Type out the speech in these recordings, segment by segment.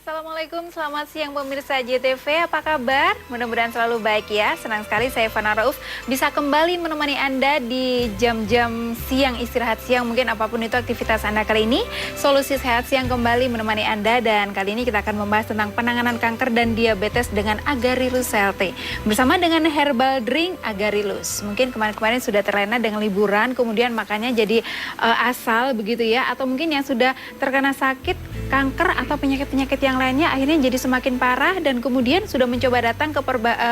Assalamualaikum, selamat siang pemirsa JTV, apa kabar? Mudah-mudahan selalu baik ya. Senang sekali saya Fana Rauf bisa kembali menemani Anda di jam-jam siang, istirahat siang, mungkin apapun itu aktivitas Anda kali ini. Solusi Sehat Siang kembali menemani Anda dan kali ini kita akan membahas tentang penanganan kanker dan diabetes dengan Agarilus CLT. Bersama dengan herbal drink Agarilus. Mungkin kemarin-kemarin sudah terlena dengan liburan, kemudian makanya jadi asal begitu ya. Atau mungkin yang sudah terkena sakit, kanker atau penyakit-penyakit yang lainnya akhirnya jadi semakin parah dan kemudian sudah mencoba datang ke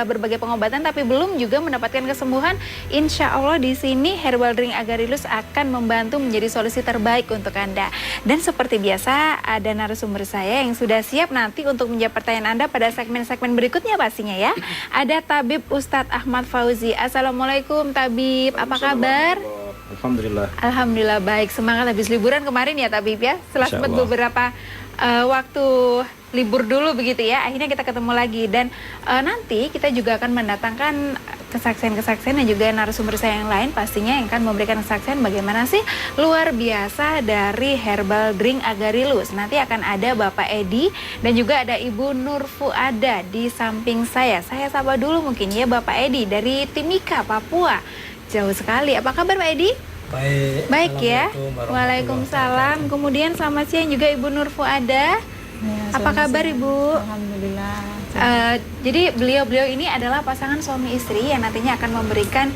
berbagai pengobatan tapi belum juga mendapatkan kesembuhan. Insya Allah di sini herbal drink Agarilus akan membantu menjadi solusi terbaik untuk Anda. Dan seperti biasa ada narasumber saya yang sudah siap nanti untuk menjawab pertanyaan Anda pada segmen-segmen berikutnya pastinya ya. Ada Tabib Ustadz Ahmad Fauzi. Assalamualaikum Tabib, apa kabar? Alhamdulillah. Alhamdulillah baik, semangat habis liburan kemarin ya Tabib ya. Setelah sempat beberapa waktu libur dulu begitu ya, akhirnya kita ketemu lagi dan nanti kita juga akan mendatangkan kesaksian-kesaksian dan juga narasumber saya yang lain pastinya yang akan memberikan kesaksian bagaimana sih luar biasa dari herbal drink Agarilus. Nanti akan ada Bapak Edi dan juga ada Ibu Nur Fuada di samping saya. Saya sapa dulu mungkin ya Bapak Edi dari Timika, Papua. Jauh sekali. Apa kabar Pak Edi? Baik. Baik ya. Waalaikumsalam. Kemudian selamat siang juga Ibu Nur Fuada. Ya, apa kabar siang. Ibu? Alhamdulillah. Jadi beliau-beliau ini adalah pasangan suami istri yang nantinya akan memberikan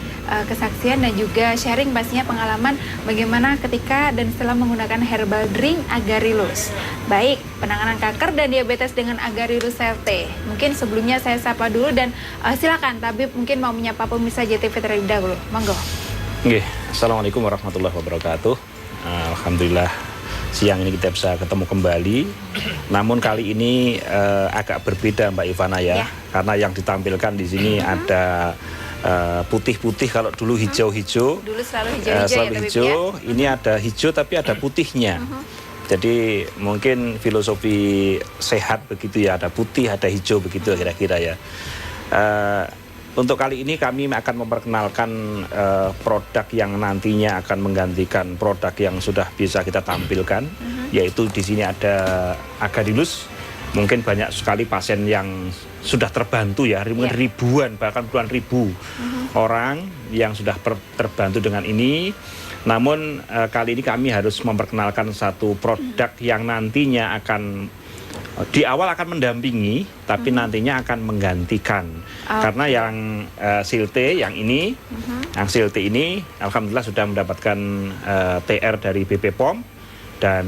kesaksian dan juga sharing pastinya pengalaman bagaimana ketika dan setelah menggunakan herbal drink Agarilus. Baik, penanganan kanker dan diabetes dengan Agarilus CLT. Mungkin sebelumnya saya sapa dulu dan silakan Tabib mungkin mau menyapa pemirsa JTV terlebih dahulu. Monggo. Oke, Assalamualaikum warahmatullahi wabarakatuh. Alhamdulillah siang ini kita bisa ketemu kembali. Namun kali ini agak berbeda Mbak Ivana ya. Karena yang ditampilkan di sini ada putih-putih, kalau dulu hijau-hijau. Dulu selalu hijau-hijau selalu ya, hijau. Ini ada hijau tapi ada putihnya. Jadi mungkin filosofi sehat begitu ya, ada putih, ada hijau begitu kira-kira ya. Untuk kali ini kami akan memperkenalkan produk yang nantinya akan menggantikan produk yang sudah bisa kita tampilkan, yaitu di sini ada Agarilus. Mungkin banyak sekali pasien yang sudah terbantu ya, mungkin ribuan bahkan puluhan ribu orang yang sudah terbantu dengan ini. Namun kali ini kami harus memperkenalkan satu produk yang nantinya akan di awal akan mendampingi, tapi nantinya akan menggantikan. Karena yang CLT yang ini, yang CLT ini, alhamdulillah sudah mendapatkan TR dari BP POM dan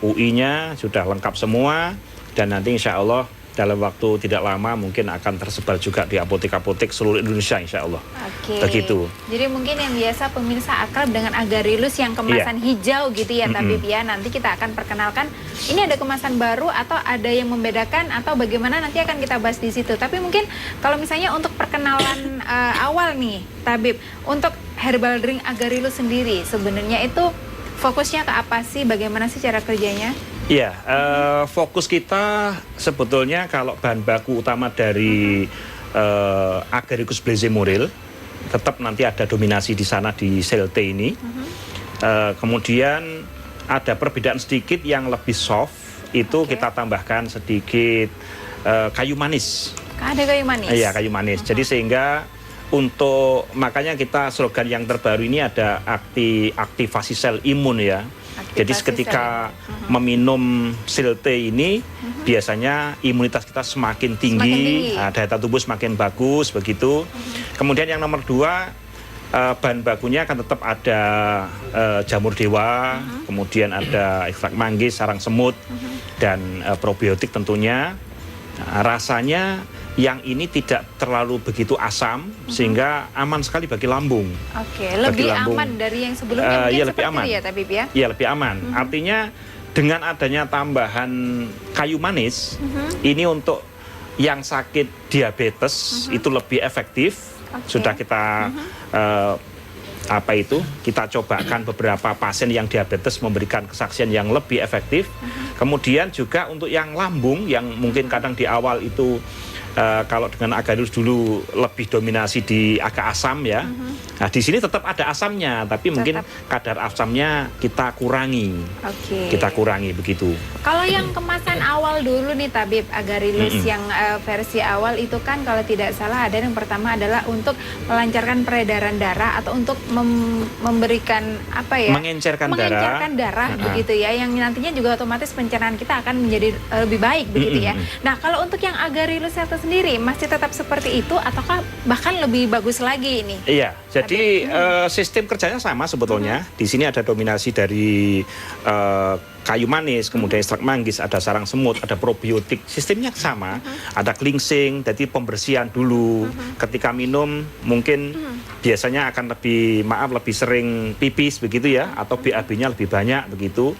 MUI-nya sudah lengkap semua. Dan nanti insya Allah dalam waktu tidak lama mungkin akan tersebar juga di apotek-apotek seluruh Indonesia insya Allah. Oke. Begitu. Jadi mungkin yang biasa pemirsa akrab dengan Agarilus yang kemasan hijau gitu ya Tabib ya. Nanti kita akan perkenalkan ini ada kemasan baru atau ada yang membedakan atau bagaimana nanti akan kita bahas di situ. Tapi mungkin kalau misalnya untuk perkenalan awal nih Tabib, untuk herbal drink Agarilus sendiri sebenarnya itu fokusnya ke apa sih? Bagaimana sih cara kerjanya? Iya, fokus kita sebetulnya kalau bahan baku utama dari Agaricus blezemuril tetap nanti ada dominasi di sana di CLT ini. Kemudian ada perbedaan sedikit yang lebih soft, itu kita tambahkan sedikit kayu manis. Ada kayu manis? Iya, kayu manis. Jadi sehingga untuk, makanya kita slogan yang terbaru ini ada aktivasi sel imun ya. Jadi ketika meminum CLT ini biasanya imunitas kita semakin tinggi. Daya tubuh semakin bagus begitu. Kemudian yang nomor 2, bahan bakunya akan tetap ada jamur dewa, kemudian ada ekstrak manggis, sarang semut, dan probiotik tentunya. Rasanya yang ini tidak terlalu begitu asam sehingga aman sekali bagi lambung. Oke, lebih aman dari yang sebelumnya mungkin lebih aman. Ya Tabib ya? Iya, lebih aman. Artinya dengan adanya tambahan kayu manis, ini untuk yang sakit diabetes itu lebih efektif. Sudah kita kita cobakan beberapa pasien yang diabetes memberikan kesaksian yang lebih efektif. Kemudian juga untuk yang lambung yang mungkin kadang di awal itu kalau dengan agaricus dulu lebih dominasi di agak asam ya. Nah, di sini tetap ada asamnya, tapi mungkin kadar asamnya kita kurangi. Kita kurangi begitu. Kalau yang kemasan awal dulu nih Tabib, agaricus yang versi awal itu kan kalau tidak salah ada yang pertama adalah untuk melancarkan peredaran darah atau untuk memberikan apa ya? Mengencerkan darah begitu ya, yang nantinya juga otomatis pencernaan kita akan menjadi lebih baik begitu ya. Nah, kalau untuk yang agaricus sendiri masih tetap seperti itu ataukah bahkan lebih bagus lagi ini? Iya, jadi sistem kerjanya sama sebetulnya. Di sini ada dominasi dari kayu manis, kemudian ekstrak manggis, ada sarang semut, ada probiotik. Sistemnya sama. Ada cleansing, jadi pembersihan dulu. Ketika minum mungkin biasanya akan lebih sering pipis begitu ya, atau BAB-nya lebih banyak begitu.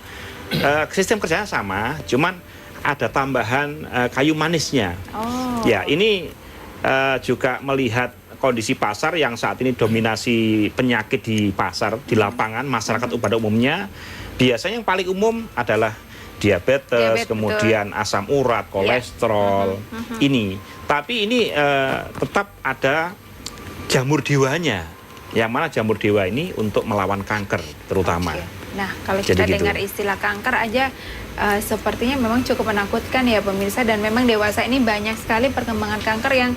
Sistem kerjanya sama, cuman ada tambahan kayu manisnya. Ya, ini juga melihat kondisi pasar yang saat ini dominasi penyakit di pasar, di lapangan, masyarakat pada umumnya. Biasanya yang paling umum adalah diabetes, kemudian asam urat, kolesterol, ini. Tapi ini tetap ada jamur dewanya. Yang mana jamur dewa ini untuk melawan kanker terutama. Nah, kalau kita dengar istilah kanker aja sepertinya memang cukup menakutkan ya pemirsa, dan memang dewasa ini banyak sekali perkembangan kanker yang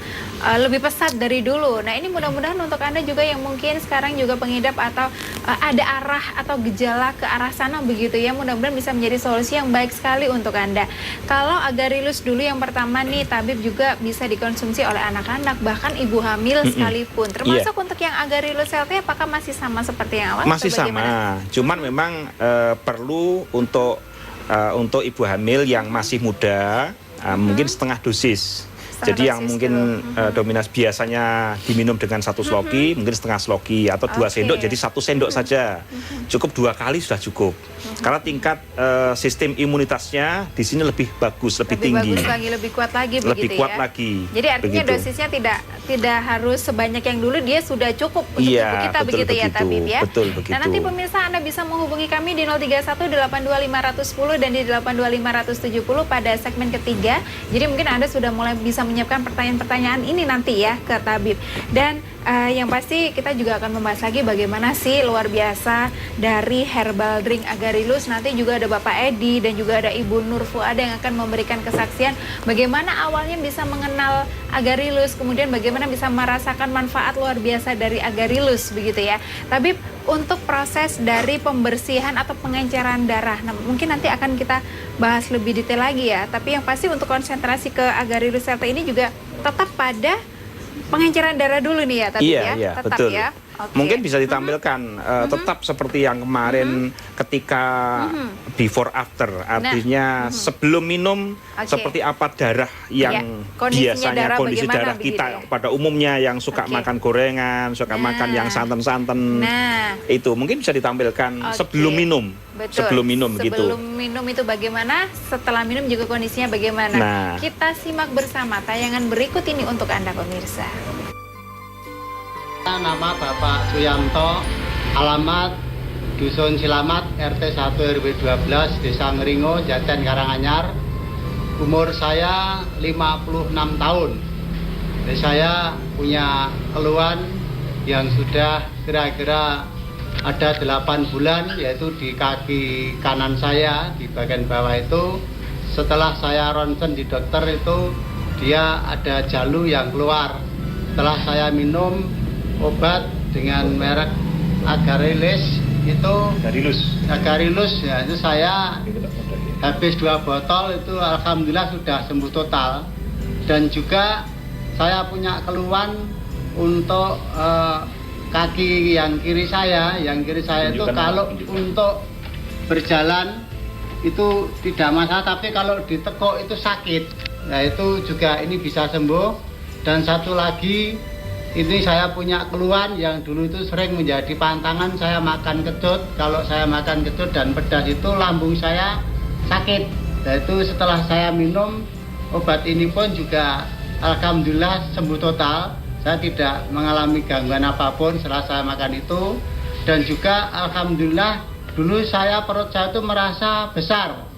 lebih pesat dari dulu. Nah, ini mudah-mudahan untuk Anda juga yang mungkin sekarang juga pengidap atau ada arah atau gejala ke arah sana begitu ya, mudah-mudahan bisa menjadi solusi yang baik sekali untuk Anda. Kalau agaricus dulu yang pertama nih Tabib, juga bisa dikonsumsi oleh anak-anak bahkan ibu hamil sekalipun. Termasuk untuk yang agaricus LT, apakah masih sama seperti yang awal? Masih sama, cuman memang perlu untuk ibu hamil yang masih muda, mungkin setengah dosis. Jadi yang mungkin dominasi biasanya diminum dengan 1 sloki, mungkin setengah sloki atau 2 sendok, jadi 1 sendok saja. Cukup 2 kali sudah cukup. Karena tingkat sistem imunitasnya di sini lebih bagus, lebih tinggi. Lebih bagus lagi, lebih kuat lagi lebih begitu kuat ya. lagi. Jadi artinya dosisnya tidak harus sebanyak yang dulu, dia sudah cukup untuk tubuh kita begitu ya Tabib ya. Betul begitu. Nah, nanti pemirsa Anda bisa menghubungi kami di 031 82510 dan di 82570 pada segmen ketiga. Jadi mungkin Anda sudah mulai bisa menyiapkan pertanyaan-pertanyaan ini nanti ya ke Tabib. Dan yang pasti kita juga akan membahas lagi bagaimana sih luar biasa dari herbal drink agaricus. Nanti juga ada Bapak Edi dan juga ada Ibu Nur Fuada yang akan memberikan kesaksian bagaimana awalnya bisa mengenal agaricus, kemudian bagaimana bisa merasakan manfaat luar biasa dari agaricus begitu ya. Tabib, untuk proses dari pembersihan atau pengenceran darah, nah, mungkin nanti akan kita bahas lebih detail lagi ya. Tapi yang pasti untuk konsentrasi ke agaricus LT ini juga tetap pada pengenceran darah dulu nih ya Tabib ya. Iya, tetap betul. ya. Mungkin bisa ditampilkan tetap seperti yang kemarin ketika before after, artinya sebelum minum seperti apa darah yang biasanya kondisi darah kita pada umumnya yang suka makan gorengan, suka makan yang santan-santan. Itu mungkin bisa ditampilkan sebelum minum. Betul. Sebelum minum gitu. Sebelum minum itu bagaimana, setelah minum juga kondisinya bagaimana. Nah, kita simak bersama tayangan berikut ini untuk Anda pemirsa. Nama Bapak Suyanto, alamat Dusun Silamat, RT 1 RW 12, Desa Ngeringo, Jaten Karanganyar. Umur saya 56 tahun. Jadi saya punya keluhan yang sudah kira-kira ada 8 bulan, yaitu di kaki kanan saya, di bagian bawah itu. Setelah saya ronsen di dokter itu, dia ada jalu yang keluar. Setelah saya minum obat dengan merek agaricus itu agaricus ya, itu saya habis 2 botol itu alhamdulillah sudah sembuh total. Dan juga saya punya keluhan untuk kaki yang kiri saya itu kalau untuk berjalan itu tidak masalah, tapi kalau ditekuk itu sakit. Nah, itu juga ini bisa sembuh. Dan satu lagi, ini saya punya keluhan yang dulu itu sering menjadi pantangan, saya makan kecut. Kalau saya makan kecut dan pedas itu lambung saya sakit. Nah, itu setelah saya minum obat ini pun juga alhamdulillah sembuh total. Saya tidak mengalami gangguan apapun setelah saya makan itu. Dan juga alhamdulillah dulu perut saya itu merasa besar.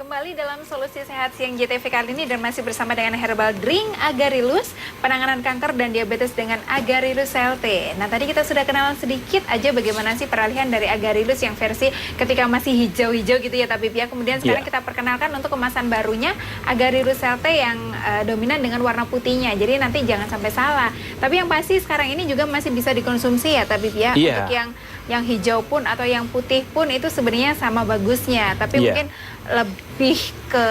kembali dalam Solusi Sehat Siang JTV kali ini dan masih bersama dengan Herbal Drink Agarylus, penanganan kanker dan diabetes dengan Agarylus LT. Nah, tadi kita sudah kenalan sedikit aja bagaimana sih peralihan dari Agarylus yang versi ketika masih hijau-hijau gitu ya, tapi ya kemudian sekarang kita perkenalkan untuk kemasan barunya Agarylus LT yang dominan dengan warna putihnya. Jadi nanti jangan sampai salah. Tapi yang pasti sekarang ini juga masih bisa dikonsumsi ya, tapi ya untuk yang hijau pun atau yang putih pun itu sebenarnya sama bagusnya, tapi mungkin lebih ke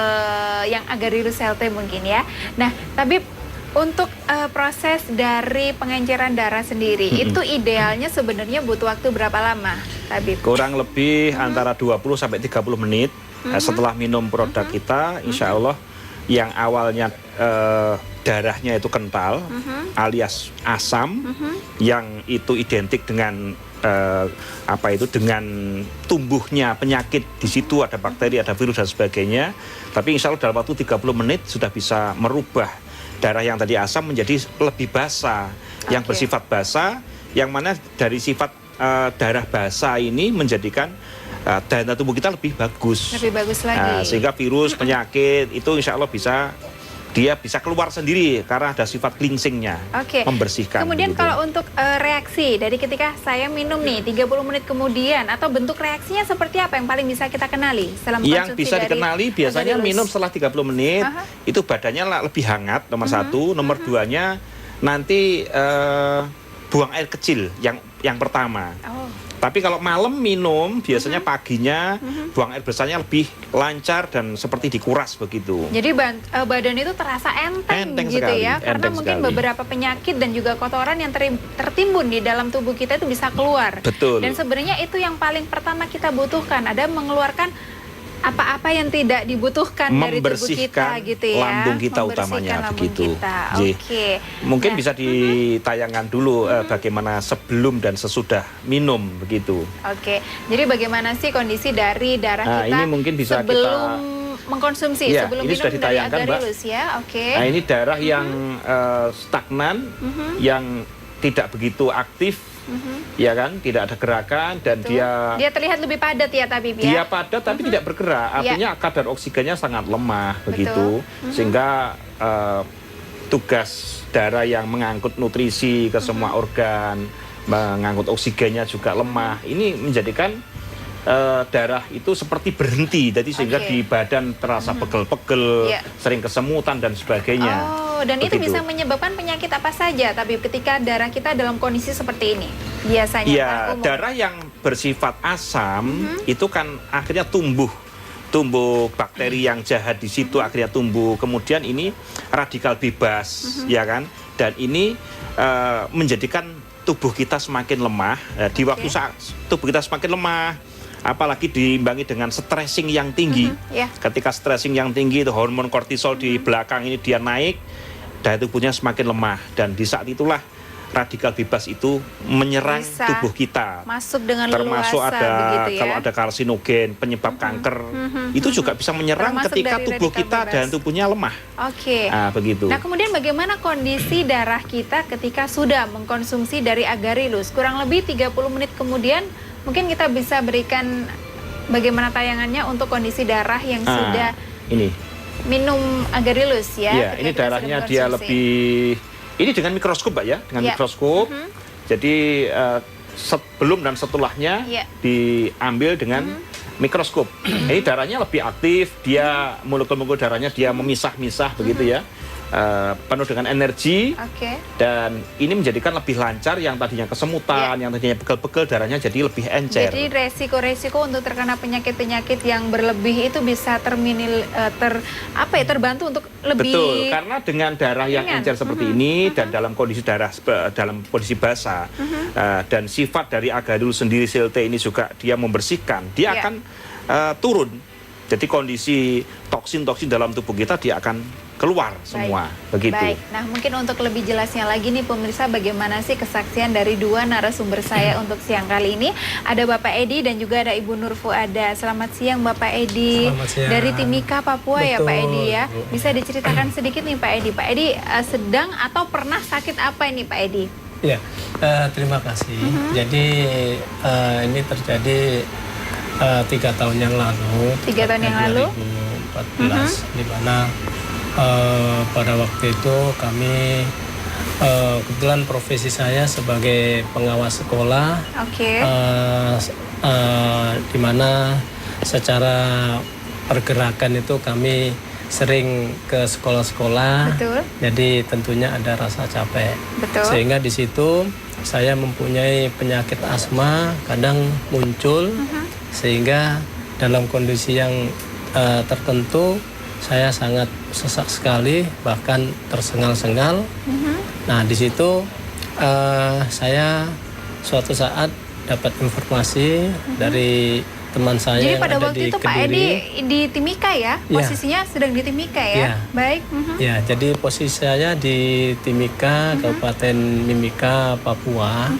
yang Agarylus LT mungkin ya. Nah, tapi untuk proses dari pengenceran darah sendiri itu idealnya sebenarnya butuh waktu berapa lama, Tabib? Kurang lebih antara 20 sampai 30 menit setelah minum produk kita, insya Allah yang awalnya darahnya itu kental alias asam, yang itu identik dengan dengan tumbuhnya penyakit. Di situ ada bakteri, ada virus dan sebagainya. Tapi insya Allah dalam waktu 30 menit sudah bisa merubah darah yang tadi asam menjadi lebih basah, yang bersifat basah, yang mana dari sifat darah basah ini menjadikan daya tubuh kita lebih bagus. Lebih bagus lagi. Sehingga virus, penyakit itu insya Allah dia bisa keluar sendiri karena ada sifat cleansingnya, membersihkan. Kemudian gitu. kalau untuk reaksi dari ketika saya minum nih 30 menit kemudian, atau bentuk reaksinya seperti apa yang paling bisa kita kenali selama konsumsi? Yang bisa dikenali biasanya minum setelah 30 menit itu badannya lebih hangat, nomor satu. Nomor duanya nanti buang air kecil yang pertama. Tapi kalau malam minum, biasanya paginya buang air besarnya lebih lancar dan seperti dikuras begitu. Jadi badan itu terasa enteng gitu sekali, ya, karena mungkin beberapa penyakit dan juga kotoran yang tertimbun di dalam tubuh kita itu bisa keluar. Betul. Dan sebenarnya itu yang paling pertama kita butuhkan, ada mengeluarkan apa-apa yang tidak dibutuhkan dari tubuh kita gitu ya. Lambung kita utamanya begitu. Mungkin bisa ditayangkan dulu bagaimana sebelum dan sesudah minum begitu. Jadi bagaimana sih kondisi dari darah kita ini mungkin bisa sebelum mengkonsumsi, sebelum ini minum sudah dari ditayangkan, Agarylus ya. Nah, ini darah yang stagnan, yang tidak begitu aktif. Ya kan, tidak ada gerakan dan dia terlihat lebih padat ya, Tabib ya. Dia padat tapi tidak bergerak, artinya kadar oksigennya sangat lemah begitu, sehingga tugas darah yang mengangkut nutrisi ke semua organ, mengangkut oksigennya juga lemah. Ini menjadikan darah itu seperti berhenti, jadi sehingga di badan terasa pegel-pegel, sering kesemutan dan sebagainya. Dan itu bisa menyebabkan penyakit apa saja, tapi ketika darah kita dalam kondisi seperti ini biasanya? Ya, darah yang bersifat asam itu kan akhirnya tumbuh bakteri yang jahat di situ, akhirnya tumbuh. Kemudian ini radikal bebas, ya kan, dan ini menjadikan tubuh kita semakin lemah. Di waktu saat tubuh kita semakin lemah, apalagi diimbangi dengan stressing yang tinggi. Ketika stressing yang tinggi itu hormon kortisol di belakang ini dia naik, daya tubuhnya semakin lemah, dan di saat itulah radikal bebas itu menyerang tubuh kita. Masuk dengan termasuk leluasa, kalau ada karsinogen, penyebab kanker, itu juga bisa menyerang ketika tubuh kita dan tubuhnya lemah. Nah, begitu. Nah, kemudian bagaimana kondisi darah kita ketika sudah mengkonsumsi dari Agarylus? Kurang lebih 30 menit kemudian mungkin kita bisa berikan bagaimana tayangannya untuk kondisi darah yang sudah minum Agarylus ya. Iya, ini darahnya dia lebih, ini dengan mikroskop Mbak ya, dengan mikroskop. Jadi sebelum dan setelahnya diambil dengan mikroskop. Ini darahnya lebih aktif, dia molekul-molekul darahnya dia memisah-misah begitu ya. Penuh dengan energi, dan ini menjadikan lebih lancar yang tadinya kesemutan, yang tadinya pegel-pegel, darahnya jadi lebih encer. Jadi resiko-resiko untuk terkena penyakit-penyakit yang berlebih itu bisa terbantu untuk lebih. Betul, karena dengan darah yang encer seperti ini dan dalam kondisi dalam kondisi basah, dan sifat dari Agarylus sendiri CLT ini juga dia membersihkan, dia akan turun. Jadi kondisi toksin-toksin dalam tubuh kita dia akan keluar semua. Begitu. Baik, nah mungkin untuk lebih jelasnya lagi nih pemirsa, bagaimana sih kesaksian dari dua narasumber saya untuk siang kali ini. Ada Bapak Edi dan juga ada Ibu Nur Fuada. Selamat siang Bapak Edi. Selamat siang. Dari Timika, Papua. Betul, ya Pak Edi ya. Bisa diceritakan sedikit nih Pak Edi. Pak Edi sedang atau pernah sakit apa ini Pak Edi? Ya, terima kasih. Jadi ini terjadi 3 tahun yang lalu. 3 tahun yang lalu? di mana pada waktu itu kami kebetulan profesi saya sebagai pengawas sekolah, Oke. di mana secara pergerakan itu kami sering ke sekolah-sekolah, Betul. jadi tentunya ada rasa capek. Betul. Sehingga di situ saya mempunyai penyakit asma kadang muncul, sehingga dalam kondisi yang tertentu saya sangat sesak sekali, bahkan tersengal-sengal. Nah di situ saya suatu saat dapat informasi dari teman saya Jadi yang pada ada waktu di itu Pak Edi Kediri. di Timika ya? Iya. Posisinya sedang di Timika ya? Iya. Baik. Ya, jadi posisi saya di Timika, Kabupaten Mimika, Papua.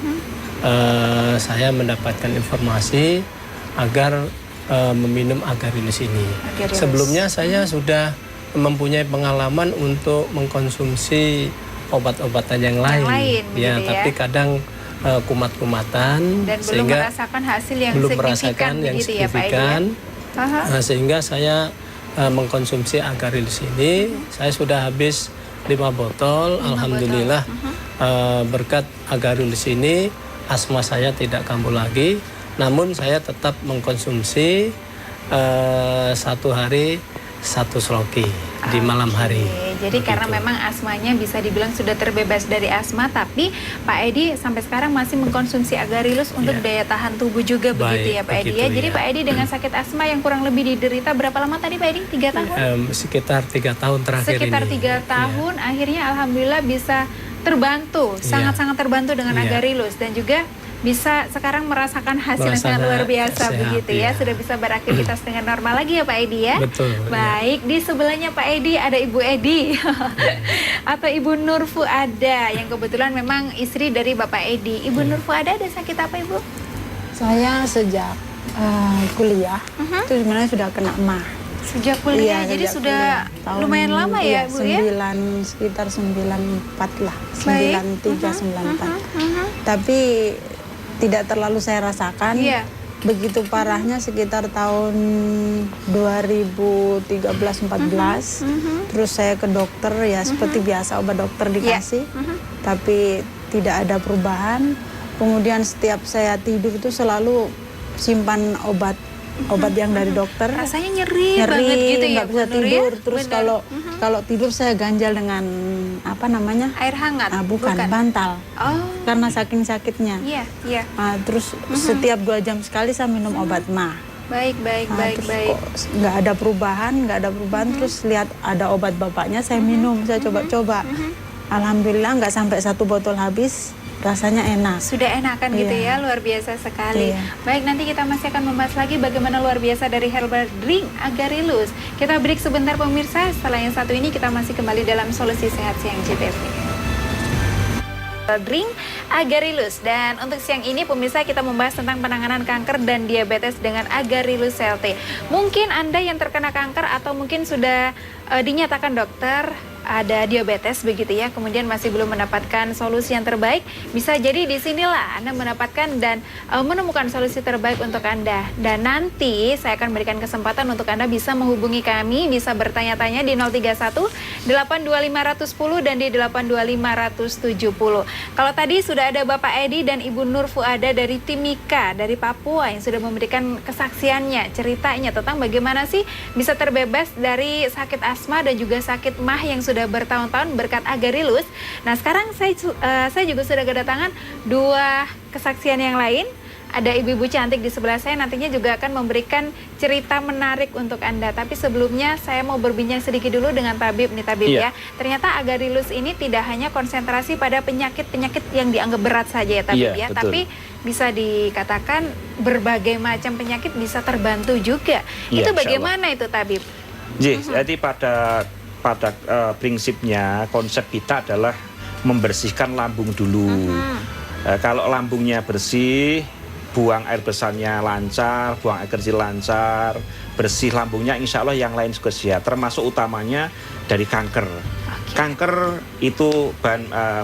Saya mendapatkan informasi agar meminum Agarylus ini. Agarylus. Sebelumnya saya sudah mempunyai pengalaman untuk mengkonsumsi obat-obatan yang lain. begitu Ya, ya. tapi kadang kumat-kumatan Dan belum sehingga merasakan hasil yang belum signifikan merasakan yang begitu ya Pak Edi ya? signifikan. Aha. Nah, sehingga saya mengkonsumsi Agarylus ini, saya sudah habis 5 botol. 5 Alhamdulillah berkat Agarylus ini asma saya tidak kambuh lagi. Namun saya tetap mengkonsumsi 1 hari 1 sloki di malam hari. Oke, jadi karena Begitu. memang asmanya bisa dibilang sudah terbebas dari asma, tapi Pak Edi sampai sekarang masih mengkonsumsi Agarylus untuk Iya. daya tahan tubuh juga begitu Baik, ya Pak Edi begitu, ya. Jadi ya. Pak Edi dengan sakit asma yang kurang lebih diderita berapa lama tadi Pak Edi? 3 tahun? Sekitar 3 tahun terakhir Sekitar ini. 3 tahun, akhirnya alhamdulillah bisa terbantu, Iya. sangat-sangat terbantu dengan Iya. Agarylus dan juga bisa sekarang merasakan hasil yang sangat Merasakan luar biasa sehat, begitu ya. iya. Sudah bisa beraktivitas dengan normal lagi ya Pak Edi ya. Betul. ya. Baik, di sebelahnya Pak Edi ada Ibu Edi atau Ibu Nur Fuada yang kebetulan memang istri dari Bapak Edi. Ibu Nur Fuada ada sakit apa Ibu? Saya sejak kuliah itu sebenarnya sudah kena MAH. Sejak kuliah, Iya, jadi sejak sudah kuliah. Tahun- lumayan lama ya iya, Bu ya? sekitar 94 lah, Baik. 93, 94. Tapi tidak terlalu saya rasakan. Iya. Begitu parahnya sekitar tahun 2013-14. Terus saya ke dokter ya seperti biasa obat dokter dikasih. Tapi tidak ada perubahan. Kemudian setiap saya tidur itu selalu simpan obat yang dari dokter. Rasanya nyeri banget gitu ya nggak Bu bisa Nur ya? tidur. Terus Benar. kalau tidur saya ganjal dengan apa namanya? Air hangat? Bukan bantal. Oh, Karena saking sakitnya. iya, iya. Terus setiap 2 jam sekali saya minum obat MAH. Baik, baik, baik, Terus baik. kok nggak ada perubahan. Terus lihat ada obat bapaknya saya minum, saya coba-coba. Alhamdulillah nggak sampai 1 botol habis, rasanya enak. Sudah enakan gitu Iya. ya, luar biasa sekali. Iya. Baik, nanti kita masih akan membahas lagi bagaimana luar biasa dari herbal drink Agarylus. Kita break sebentar pemirsa, setelah yang satu ini kita masih kembali dalam Solusi Sehat Siang JTV. Drink Agarylus, dan untuk siang ini pemirsa kita membahas tentang penanganan kanker dan diabetes dengan Agarylus CLT. Mungkin Anda yang terkena kanker atau mungkin sudah dinyatakan dokter ada diabetes begitu ya, kemudian masih belum mendapatkan solusi yang terbaik, bisa jadi di sinilah Anda mendapatkan dan menemukan solusi terbaik untuk Anda. Dan nanti saya akan berikan kesempatan untuk Anda bisa menghubungi kami, bisa bertanya-tanya di 031 82510 dan di 82570. Kalau tadi sudah ada Bapak Edi dan Ibu Nur Fuada dari Timika, dari Papua yang sudah memberikan kesaksiannya, ceritanya tentang bagaimana sih bisa terbebas dari sakit asma dan juga sakit MAH yang sudah bertahun-tahun berkat Agarylus. Nah, sekarang saya juga sudah kedatangan 2 kesaksian yang lain. Ada ibu-ibu cantik di sebelah saya, nantinya juga akan memberikan cerita menarik untuk Anda. Tapi sebelumnya saya mau berbincang sedikit dulu dengan Tabib nih Tabib Iya. ya. Ternyata Agarylus ini tidak hanya konsentrasi pada penyakit-penyakit yang dianggap berat saja ya Tabib Iya, ya, betul. tapi bisa dikatakan berbagai macam penyakit bisa terbantu juga. Iya, Itu insya bagaimana itu Tabib? Jadi pada prinsipnya konsep kita adalah membersihkan lambung dulu. Kalau lambungnya bersih, buang air besarnya lancar, buang air kecil lancar, bersih lambungnya, insya Allah yang lain juga sehat. Termasuk utamanya dari kanker. Kanker itu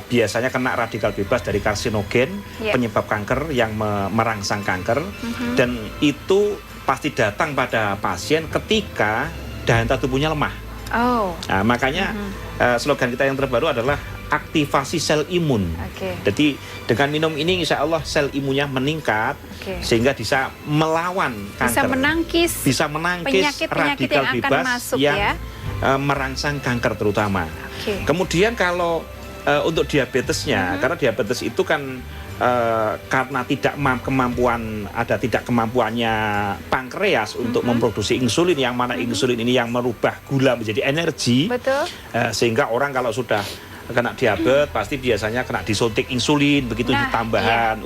biasanya kena radikal bebas dari karsinogen, penyebab kanker yang merangsang kanker, dan itu pasti datang pada pasien ketika daya tahan tubuhnya lemah. Oh. Nah, makanya slogan kita yang terbaru adalah aktivasi sel imun. Oke. Jadi dengan minum ini insya Allah sel imunnya meningkat sehingga bisa melawan kanker. Bisa menangkis penyakit-penyakit radikal yang akan bebas masuk yang ya. Merangsang kanker terutama. Kemudian kalau untuk diabetesnya, karena diabetes itu kan karena tidak kemampuannya pankreas untuk memproduksi insulin, yang mana insulin ini yang merubah gula menjadi energi. Betul. Sehingga orang kalau sudah kena diabetes pasti biasanya kena disuntik insulin begitu tambahan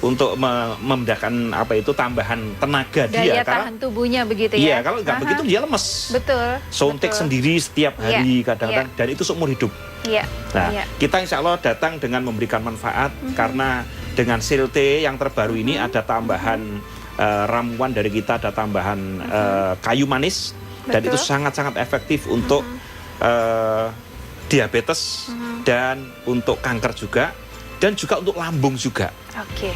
untuk membedakan tambahan tenaga daya dia tahan tubuhnya begitu ya. Iya, kalau nggak begitu dia lemes. Betul. Suntik sendiri setiap hari kadang-kadang dan itu seumur hidup. Iya. Nah, kita insya Allah datang dengan memberikan manfaat karena dengan sel T yang terbaru ini ada tambahan ramuan dari kita, ada tambahan kayu manis dan itu sangat-sangat efektif untuk diabetes dan untuk kanker juga dan juga untuk lambung juga. Oke.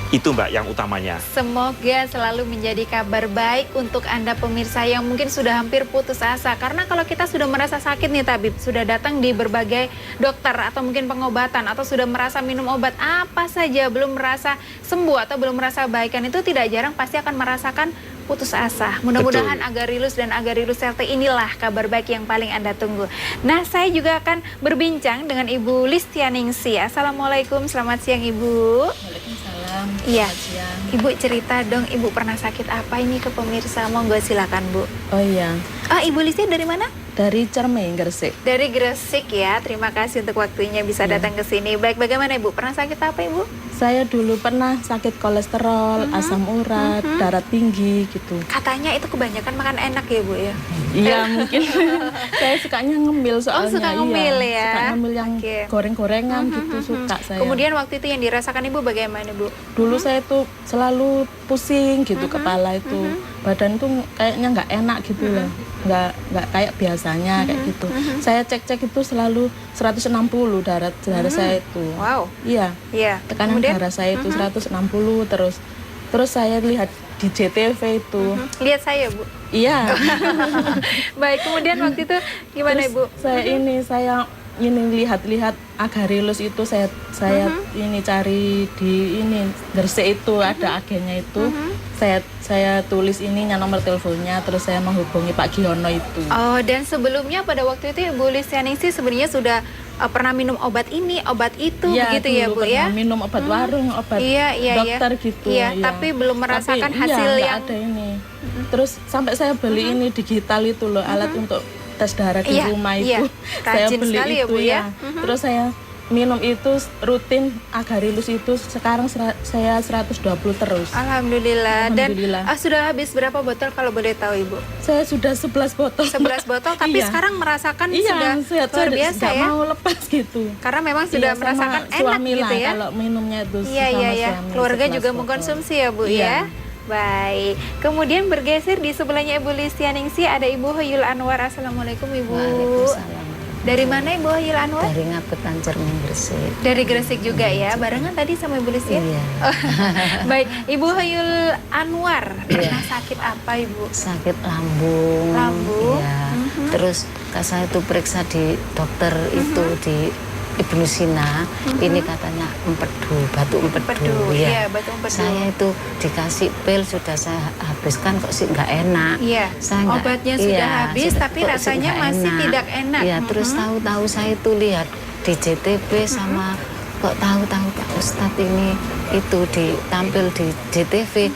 Itu Mbak yang utamanya. Semoga selalu menjadi kabar baik untuk Anda pemirsa yang mungkin sudah hampir putus asa. Karena kalau kita sudah merasa sakit nih tabib, sudah datang di berbagai dokter atau mungkin pengobatan atau sudah merasa minum obat apa saja belum merasa sembuh atau belum merasa baikan, itu tidak jarang pasti akan merasakan putus asa. Mudah-mudahan Agarilus dan Agarilus RT inilah kabar baik yang paling Anda tunggu. Nah, saya juga akan berbincang dengan Ibu Listianingsi. Assalamualaikum, selamat siang Ibu. Waalaikumsalam. Iya, Siang. Ibu cerita dong, Ibu pernah sakit apa ini ke pemirsa? Monggo silakan Bu. Oh iya, Ibu Listi dari mana? dari Cermai, Gresik. Dari Gresik ya. Terima kasih untuk waktunya bisa datang ke sini. Baik, bagaimana Ibu? Pernah sakit apa Ibu? Saya dulu pernah sakit kolesterol, asam urat, darah tinggi gitu. Katanya itu kebanyakan makan enak ya Bu ya? Iya mungkin. Saya sukanya ngemil soalnya. Suka ngemil ya? Suka ngemil yang goreng-gorengan gitu suka saya. Kemudian waktu itu yang dirasakan Ibu bagaimana Bu? Dulu saya tuh selalu pusing gitu kepala itu. Badan tuh kayaknya nggak enak gitu lah. Nggak kayak biasanya kayak gitu. Saya cek-cek itu selalu 160 darah saya itu. Wow. Iya. Iya. Tekanan darah saya itu 160 terus saya lihat di JTV itu. Lihat saya Bu. Iya. Baik, kemudian waktu itu gimana Terus Ibu? Saya lihat-lihat Agarilus itu saya ini cari di ini Gresik itu ada agennya itu. Saya tulis ininya nomor teleponnya, terus saya menghubungi Pak Giono itu. Oh, dan sebelumnya pada waktu itu Ibu Listianingsi sebenarnya sudah pernah minum obat ini, obat itu, begitu ya Bu ya? Minum obat warung, obat dokter gitu. Iya, tapi belum merasakan hasil yang ada ini. Terus sampai saya beli ini digital itu loh, alat untuk tes darah di rumah itu. Saya Rajin beli sekali itu ya Bu ya. Terus saya minum itu rutin Agarilus itu sekarang saya 120 terus. Alhamdulillah. Dan Alhamdulillah. sudah habis berapa botol kalau boleh tahu Ibu? Saya sudah 11 botol. 11 botol, tapi sekarang merasakan sudah luar biasa ya. Mau lepas gitu. Karena memang sudah merasakan enak gitu ya. Kalau minumnya itu Iya. suami, Keluarga 11 juga botol. mengkonsumsi ya Bu Iya. ya. Baik. Kemudian bergeser di sebelahnya Ibu Listianingsi ada Ibu Hoyul Anwar. Assalamualaikum Ibu. Waalaikumsalam. Dari mana Ibu Hoyul Anwar? Dari Ngabetan Cermai, Gresik. Dari Gresik juga ya. Barengan tadi sama Ibu Listi ya? Iya. Baik, Ibu Hoyul Anwar. Pernah sakit apa Ibu? Sakit lambung. Lambung. Iya. Terus saya itu periksa di dokter itu di Ibnu Sina. Ini katanya batu empedu. Iya, batu empedu. Saya itu dikasih pil sudah saya habiskan kok sih nggak enak. Iya. Obatnya sudah habis tapi kok sih rasanya nggak masih enak. tidak enak. Iya, terus tahu-tahu saya itu lihat di JTV sama kok tahu-tahu Pak Ustadz ini itu ditampil di JTV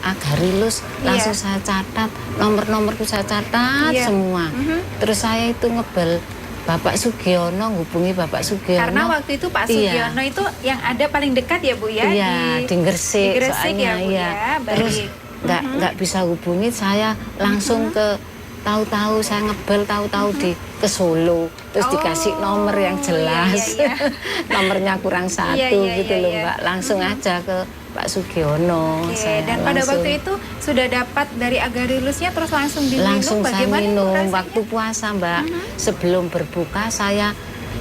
Agarilus, langsung saya catat nomor-nomorku, saya catat semua. Terus saya itu ngebel Bapak Sugiono, hubungi Bapak Sugiono. Karena waktu itu Pak Sugiono itu yang ada paling dekat ya Bu ya? Iya, di Gresik, di Gresik soalnya, ya Bu ya. Terus nggak bisa hubungi, saya langsung ke tahu-tahu saya ngebel tahu-tahu ke Solo, terus dikasih nomor yang jelas. Nomornya kurang satu gitu loh Mbak. Langsung aja ke Pak Sugiono. Oke, dan pada waktu itu sudah dapat dari Agarilusnya terus langsung diminum. Langsung saya Bagaimana minum rasanya? waktu puasa Mbak. Sebelum berbuka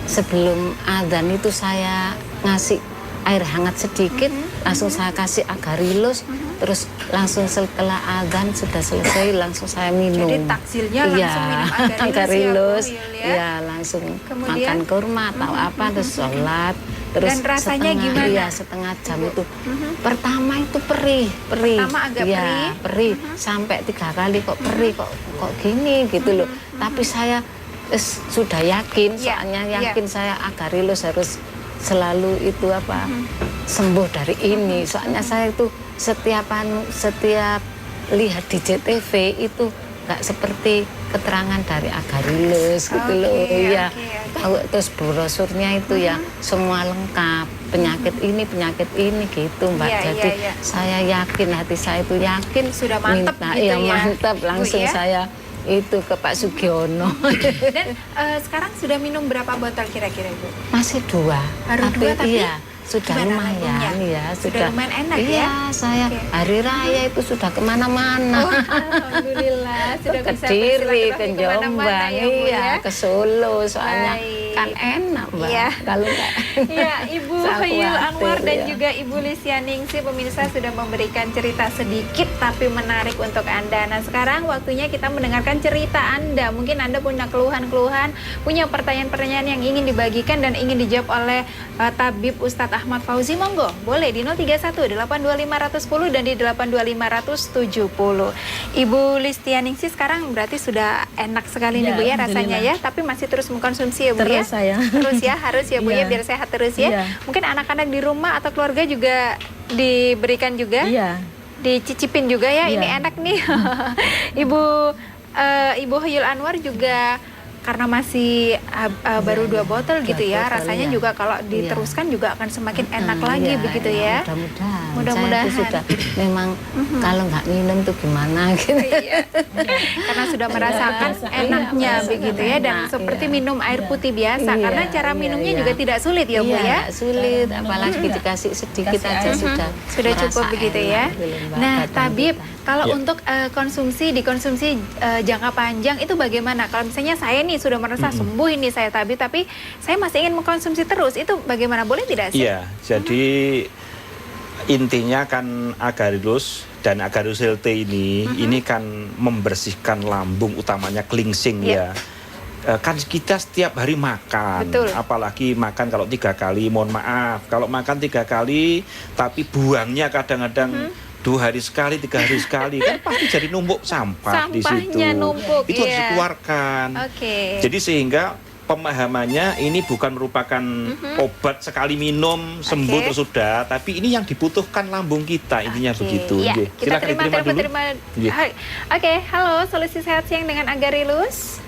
sebelum adzan itu saya ngasih air hangat sedikit, langsung saya kasih Agarilus, terus langsung setelah azan sudah selesai langsung saya minum. Jadi takjilnya langsung minum Agarilus, ya, Bu, ya? ya langsung Kemudian? makan kurma atau apa terus sholat. Terus Dan rasanya gimana? Iya, setengah jam itu. Pertama itu perih. Pertama agak ya, perih. Sampai 3 kali kok perih, kok gini gitu loh. Tapi saya sudah yakin, Ya, soalnya ya. yakin saya Agarilus harus selalu itu apa sembuh dari ini. Soalnya saya itu setiap lihat di JTV itu nggak seperti keterangan dari Agarilus gitu loh. Ya, tahu terus brosurnya itu ya semua lengkap, penyakit ini gitu Mbak. Iya, Jadi iya. saya yakin, hati saya itu yakin Sudah mantep minta, gitu ya, ya, mantap Bu, langsung ya? saya itu ke Pak Sugiono. Dan sekarang sudah minum berapa botol kira-kira Ibu? Masih 2. Baru 2 tapi iya, sudah gimana lumayan lambungnya? ya, Sudah lumayan enak iya, ya? saya Oke. hari raya itu sudah kemana-mana. Oh, alhamdulillah sudah Ke bisa Diri, bersilaturahmi ke kemana-mana Jombang, ya, Bu, iya, ya? ke Solo, soalnya Baik. kan enak Mbak. Iya. Kalau nggak Ya, Ibu Saya Hoyul khawatir, Anwar dan ya. juga Ibu Lisyaningsih pemirsa sudah memberikan cerita sedikit tapi menarik untuk Anda. Nah, sekarang waktunya kita mendengarkan cerita Anda. Mungkin Anda punya keluhan-keluhan, punya pertanyaan-pertanyaan yang ingin dibagikan dan ingin dijawab oleh Tabib Ustadz Ahmad Fauzi. Monggo, boleh di 031 82510 dan di 82570. Ibu Lisyaningsih sekarang berarti sudah enak sekali nih Ya, Bu ya rasanya alhamdulillah. ya, tapi masih terus mengkonsumsi ya Bu ya? Terus saya. Terus ya, harus ya Bu ya, Iya. biar sehat terus ya. Iya. Mungkin anak-anak di rumah atau keluarga juga diberikan juga, Iya. dicicipin juga ya. Iya. Ini enak nih. Ibu Hoyul Anwar juga karena masih baru 2 botol gitu ya, botol, rasanya iya. juga kalau diteruskan juga akan semakin enak lagi iya, begitu iya, ya. Mudah-mudahan. Mudah-mudahan. Saya itu sudah memang kalau nggak minum tuh gimana gitu. Iya. Karena sudah merasakan Iya, enaknya merasakan begitu ya, dan enak, seperti iya. minum air putih biasa, Iya, karena cara iya, minumnya iya. juga tidak sulit ya Bu Iya, ya. nggak sulit, apalagi dikasih sedikit Kasih aja air. sudah Sudah cukup merasa begitu enak ya. gitu loh, Mbak, Nah, badan Tabib, kita. kalau Ya. untuk dikonsumsi jangka panjang itu bagaimana? Kalau misalnya saya nih sudah merasa sembuh ini saya Tabib, tapi saya masih ingin mengkonsumsi terus, itu bagaimana? Boleh tidak sih? Iya, jadi intinya kan Agarilus dan Agarilus LT ini kan membersihkan lambung, utamanya klingsing Iya. ya. Kan kita setiap hari makan, Betul. apalagi makan kalau 3 kali, mohon maaf, kalau makan 3 kali tapi buangnya kadang-kadang 2 hari sekali, 3 hari sekali, kan pasti jadi numpuk sampah di situ. Sampahnya numpuk, Itu harus iya. dikeluarkan. Oke. Jadi sehingga pemahamannya ini bukan merupakan obat sekali minum sembuh Oke. terus sudah, tapi ini yang dibutuhkan lambung kita, intinya Oke. begitu. Ya, Nggih. kita Silakan terima diterima dulu. terima. Nggih. Hai. Oke, halo, solusi sehat siang dengan Agarilus.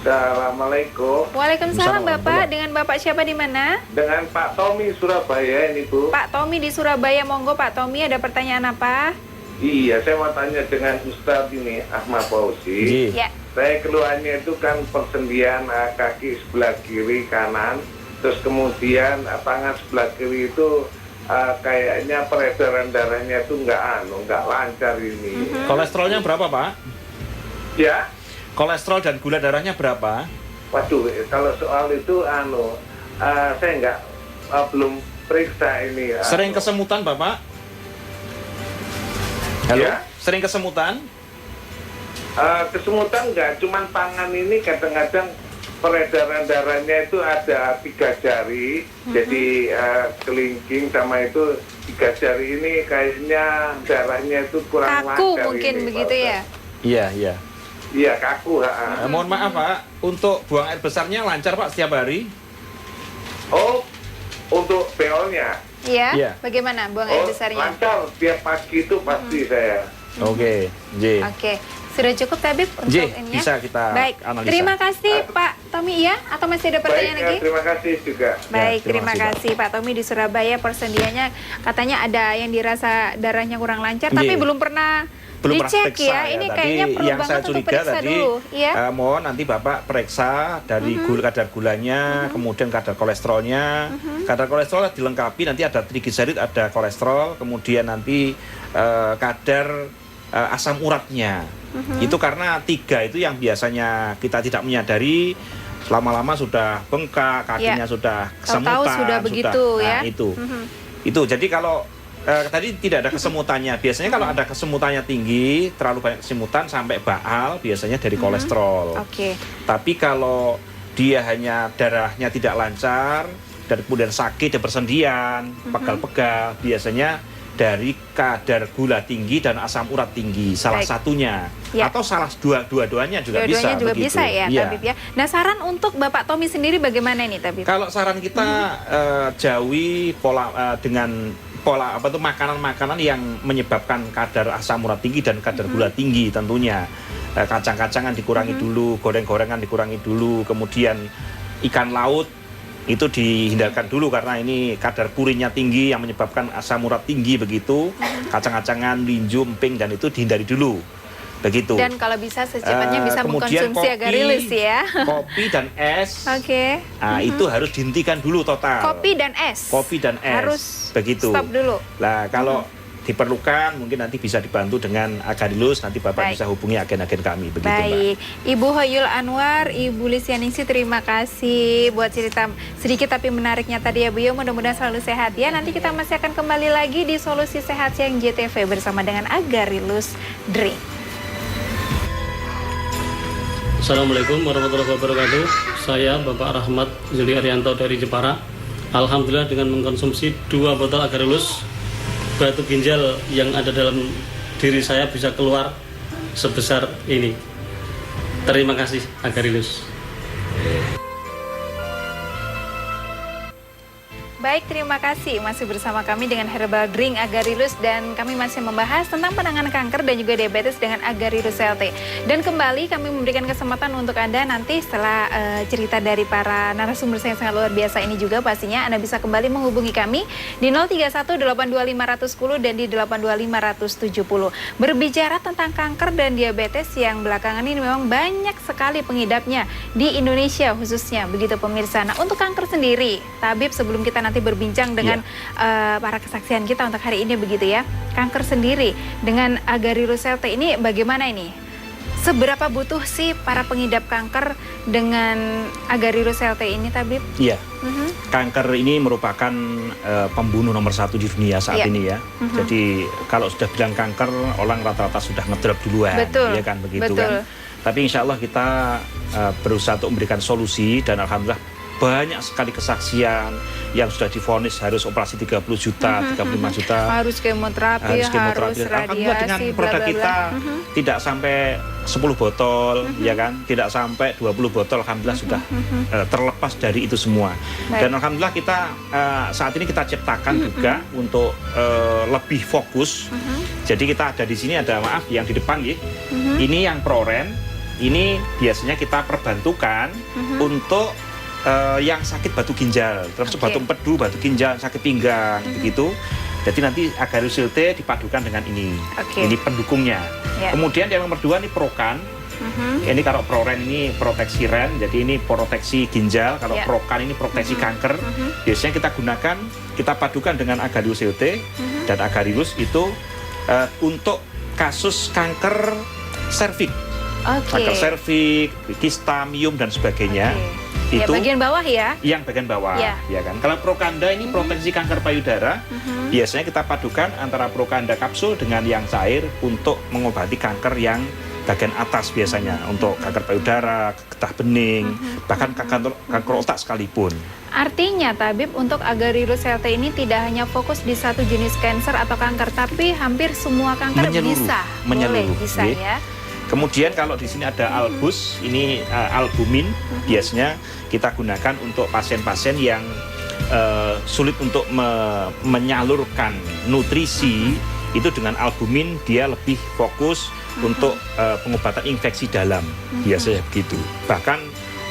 Assalamualaikum, Waalaikumsalam Assalamualaikum. Bapak, dengan Bapak siapa di mana? dengan Pak Tommy Surabaya ini Bu. Pak Tommy di Surabaya, monggo Pak Tommy, ada pertanyaan apa? Iya, saya mau tanya dengan Ustadz ini Ahmad Fauzi. Nggih. Ya. Saya keluhannya itu kan persendian kaki sebelah kiri kanan, terus kemudian tangan sebelah kiri itu kayaknya peredaran darahnya itu nggak lancar ini. Kolesterolnya berapa, Pak? Ya, Kolesterol dan gula darahnya berapa? waduh, kalau soal itu saya nggak belum periksa ini. Sering kesemutan, Bapak? Halo? Ya. Sering kesemutan? Kesemutan nggak, cuman tangan ini kadang-kadang peredaran darahnya itu ada 3 jari, jadi kelingking sama itu 3 jari ini kayaknya darahnya itu kurang Kaku lancar mungkin ini, begitu Pak ya? Ustadz. Iya, iya. Iya, kaku. Mohon maaf, Pak, untuk buang air besarnya lancar, Pak, setiap hari? Oh, untuk BO-nya? Iya. Iya. Bagaimana buang air Oh, besarnya? lancar. Tiap pagi itu pasti saya. Oke, nggih. Oke, sudah cukup Tabib untuk Nggih, ini ya? bisa kita Baik, analisa. terima kasih Pak Tommy ya? Atau masih ada pertanyaan Baik, lagi? terima kasih juga. Baik, Ya, terima terima kasih, kasih Pak Tommy di Surabaya. Persendiannya katanya ada yang dirasa darahnya kurang lancar, tapi Nggih. belum pernah Belum pernah dicek periksa ya. Ini Tadi kayaknya perlu yang banget saya untuk curiga periksa tadi dulu. Ya. mohon nanti Bapak periksa dari kadar gulanya, kemudian kadar kolesterolnya. Kadar kolesterol dilengkapi, nanti ada trigliserid, ada kolesterol, kemudian nanti kadar asam uratnya. Itu karena 3 itu yang biasanya kita tidak menyadari, lama-lama sudah bengkak, kakinya sudah Tahu-tahu kesemutan, sudah begitu ya. Nah, itu. Itu. Jadi kalau tadi tidak ada kesemutannya. Biasanya kalau ada kesemutannya tinggi, terlalu banyak kesemutan sampai baal, biasanya dari kolesterol. Oke. Tapi kalau dia hanya darahnya tidak lancar, dan kemudian sakit dan persendian, pegal-pegal, biasanya dari kadar gula tinggi dan asam urat tinggi, salah Baik. satunya. Ya. Atau dua-duanya juga bisa. Dua-duanya juga begitu. bisa ya, Iya. Tabib ya. Nah, saran untuk Bapak Tommy sendiri bagaimana nih, Tabib? Kalau saran kita jauhi dengan pola makanan-makanan yang menyebabkan kadar asam urat tinggi dan kadar gula tinggi tentunya. Kacang-kacangan dikurangi dulu, goreng-gorengan dikurangi dulu, kemudian ikan laut itu dihindarkan dulu karena ini kadar purinnya tinggi yang menyebabkan asam urat tinggi begitu. Kacang-kacangan, linju, emping dan itu dihindari dulu. Begitu. Dan kalau bisa secepatnya bisa Kemudian mengkonsumsi agarylus ya. Kopi dan es. Oke. Nah, itu harus dihentikan dulu total. Kopi dan es. Kopi dan es. Harus begitu. stop dulu. Nah, kalau diperlukan mungkin nanti bisa dibantu dengan agarylus, nanti Bapak Baik. bisa hubungi agen-agen kami begitu, Baik, Mbak. Ibu Hoyul Anwar, Ibu Lisyaningsih, terima kasih buat cerita sedikit tapi menariknya tadi ya Bu. Mudah-mudahan selalu sehat ya. Nanti kita masih akan kembali lagi di Solusi Sehat Siang JTV bersama dengan Agarylus Drink. Assalamualaikum warahmatullahi wabarakatuh. Saya Bapak Rahmat Juli Arianto dari Jepara. Alhamdulillah dengan mengkonsumsi 2 botol agarylus, batu ginjal yang ada dalam diri saya bisa keluar sebesar ini. Terima kasih agarylus. Baik, terima kasih masih bersama kami dengan Herbal Drink Agarylus dan kami masih membahas tentang penanganan kanker dan juga diabetes dengan Agarylus LT. Dan kembali kami memberikan kesempatan untuk Anda nanti setelah cerita dari para narasumber saya yang sangat luar biasa ini juga pastinya Anda bisa kembali menghubungi kami di 031-825-110 dan di 825-170. Berbicara tentang kanker dan diabetes yang belakangan ini memang banyak sekali pengidapnya di Indonesia khususnya begitu pemirsa. Nah, untuk kanker sendiri, Tabib sebelum kita nanti berbincang dengan para kesaksian kita untuk hari ini begitu ya. Kanker sendiri dengan Agarylus LT ini bagaimana ini? Seberapa butuh sih para pengidap kanker dengan Agarylus LT ini, Tabib? Iya. Kanker ini merupakan pembunuh nomor 1 di dunia saat ini ya. Jadi kalau sudah bilang kanker, orang rata-rata sudah ngedrop duluan. Betul. Ya kan begitu Betul. kan. Tapi insya Allah kita berusaha untuk memberikan solusi dan alhamdulillah banyak sekali kesaksian yang sudah divonis harus operasi 30 juta, 35 juta. Harus kemoterapi, harus Alhamdulillah dengan radiasi, produk bla, bla, bla. kita tidak sampai 10 botol, ya kan? Tidak sampai 20 botol, alhamdulillah sudah terlepas dari itu semua. Baik. Dan alhamdulillah kita saat ini kita ciptakan juga untuk lebih fokus. Jadi kita ada di sini ada yang di depan ya. Ini yang ProRen, ini biasanya kita perbantukan untuk yang sakit batu ginjal, termasuk batu empedu, batu ginjal, sakit pinggang, begitu. Jadi nanti Agarylus LT dipadukan dengan ini. Ini pendukungnya. Ya. Kemudian yang nomor 2 ini Prokan. Ini kalau ProRen ini proteksi ren, jadi ini proteksi ginjal. Kalau Ya. Prokan ini proteksi kanker. Biasanya kita gunakan, kita padukan dengan Agarylus LT dan Agarylus itu untuk kasus kanker serviks, kanker serviks, kista, miom dan sebagainya. Ya, Itu bagian bawah ya. yang bagian bawah, Ya. ya kan. Kalau Prokanda ini proteksi kanker payudara, biasanya kita padukan antara Prokanda kapsul dengan yang cair untuk mengobati kanker yang bagian atas biasanya, untuk kanker payudara, getah bening, bahkan kanker otak sekalipun. Artinya Tabib untuk Agarylus LT ini tidak hanya fokus di satu jenis kanker atau kanker, tapi hampir semua kanker bisa. Boleh, bisa ya. Kemudian kalau di sini ada albus, ini albumin, biasanya kita gunakan untuk pasien-pasien yang sulit untuk menyalurkan nutrisi, itu dengan albumin dia lebih fokus untuk pengobatan infeksi dalam, biasanya begitu. Bahkan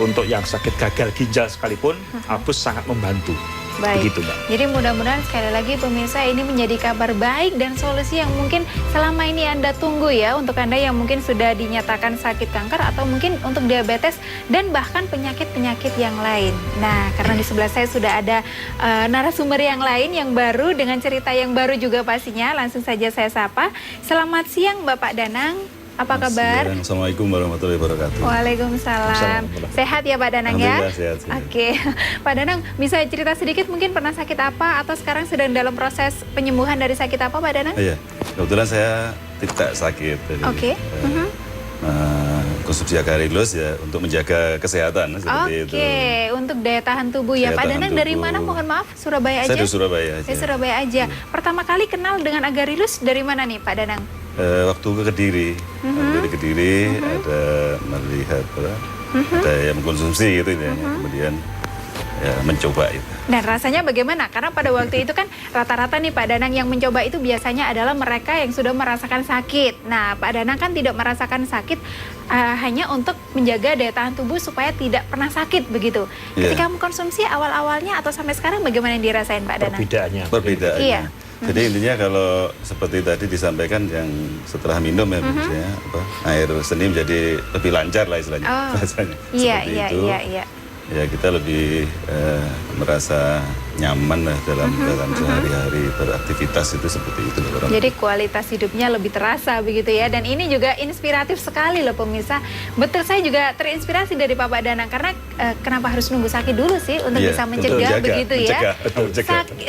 untuk yang sakit gagal ginjal sekalipun, albus sangat membantu. Baik. Begitu, Mbak. Jadi mudah-mudahan sekali lagi pemirsa ini menjadi kabar baik dan solusi yang mungkin selama ini Anda tunggu ya, untuk Anda yang mungkin sudah dinyatakan sakit kanker atau mungkin untuk diabetes dan bahkan penyakit-penyakit yang lain. Nah, karena di sebelah saya sudah ada narasumber yang lain yang baru dengan cerita yang baru juga pastinya. Langsung saja saya sapa. Selamat siang Bapak Danang. Apa kabar? Assalamualaikum warahmatullahi wabarakatuh. Waalaikumsalam. Sehat ya Pak Danang ya? Alhamdulillah sehat. Oke, Pak Danang bisa cerita sedikit mungkin pernah sakit apa atau sekarang sedang dalam proses penyembuhan dari sakit apa Pak Danang? Iya, kebetulan saya tidak sakit. Jadi, konsumsi Agarilus ya untuk menjaga kesehatan seperti itu. Oke, untuk daya tahan tubuh ya. Daya Pak tahan Danang dari tubuh. mana? Mohon maaf, Surabaya aja? Saya di Surabaya aja. Di Surabaya aja. Pertama kali kenal dengan Agarilus dari mana nih Pak Danang? Waktu ke Kediri, dari Kediri ada melihat ada yang mengkonsumsi gitu ya, kemudian ya mencoba itu. Dan rasanya bagaimana? Karena pada waktu itu kan rata-rata nih Pak Danang yang mencoba itu biasanya adalah mereka yang sudah merasakan sakit. Nah Pak Danang kan tidak merasakan sakit, hanya untuk menjaga daya tahan tubuh supaya tidak pernah sakit begitu. Ketika mengkonsumsi awal-awalnya atau sampai sekarang bagaimana yang dirasain Pak Danang? Perbedaannya. Iya. Jadi intinya kalau seperti tadi disampaikan yang setelah minum ya, misalnya, air seni menjadi lebih lancar lah istilahnya. Rasanya. Iya, Seperti iya, itu. iya. Ya kita lebih merasa nyaman lah dalam sehari-hari beraktivitas itu seperti itu. Jadi kualitas hidupnya lebih terasa begitu ya. Dan ini juga inspiratif sekali loh pemirsa. Betul, saya juga terinspirasi dari Bapak Danang karena kenapa harus nunggu sakit dulu sih untuk bisa mencegah begitu ya.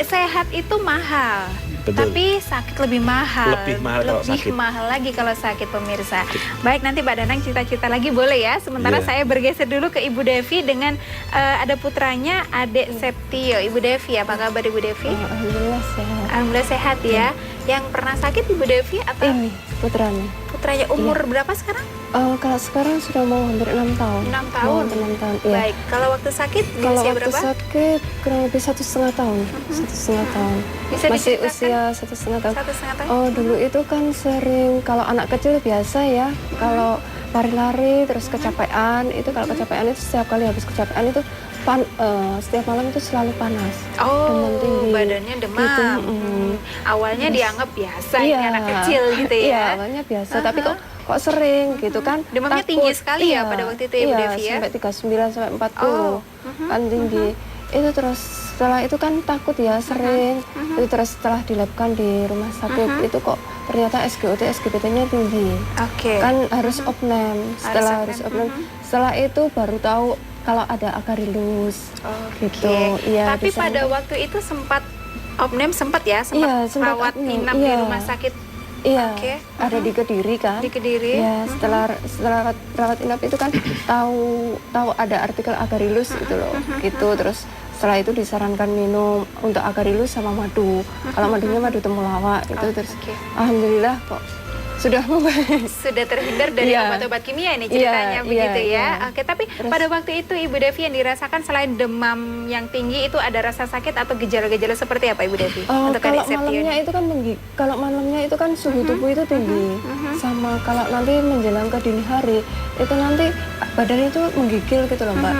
Sehat itu mahal. Tapi sakit lebih mahal. Lebih mahal lagi kalau sakit pemirsa. Baik, nanti Pak Danang cerita-cerita lagi boleh ya. Sementara saya bergeser dulu ke Ibu Devi dengan ada putranya, Adek Septio. Ibu Devi, apa kabar Ibu Devi? Alhamdulillah sehat. Alhamdulillah sehat ya. Yang pernah sakit Ibu Devi atau? Ini putranya. Putranya umur berapa sekarang? Kalau sekarang sudah mau hampir 6 tahun. 6 tahun? 6 tahun, iya. Baik, kalau waktu sakit di kalau usia waktu berapa? sakit kurang lebih 1,5 tahun. 1,5 tahun. Bisa Masih diceritakan? usia 1,5 tahun. 1,5 tahun? Oh, dulu itu kan sering, kalau anak kecil biasa ya, kalau lari-lari terus kecapean, itu kalau kecapean itu setiap kali habis kecapean itu setiap malam itu selalu panas. Oh, demam tinggi. badannya demam. Gitu, Awalnya Terus, dianggap biasa, ini anak kecil gitu ya? Iya, awalnya biasa, tapi kok sering gitu kan. Demamnya takut, tinggi sekali ya pada waktu itu Ibu Devi ya? Sampai 39 sampai 40 kan tinggi. Itu terus setelah itu kan takut ya sering. Itu terus setelah dilabkan di rumah sakit itu kok ternyata SGOT SGPT-nya tinggi. Kan harus opname. Setelah harus opname, setelah itu baru tahu kalau ada Agarilus gitu. Iya, tapi pada waktu itu sempat opname sempat rawat inap di rumah sakit. Iya, ada di Kediri kan. Di Kediri. Ya, setelah rawat inap itu kan tahu ada artikel Agarilus itu loh, gitu. Terus setelah itu disarankan minum untuk Agarilus sama madu. Kalau madunya madu temulawak itu terus. Alhamdulillah kok sudah membaik. Sudah terhindar dari obat-obat kimia ini ceritanya begitu ya. Oke, tapi pada waktu itu Ibu Devi yang dirasakan selain demam yang tinggi itu ada rasa sakit atau gejala-gejala seperti apa Ibu Devi? Untuk kalau malamnya itu kan kalau malamnya itu kan suhu tubuh itu tinggi. Sama kalau nanti menjelang ke dini hari itu nanti badan itu menggigil gitu loh Mbak.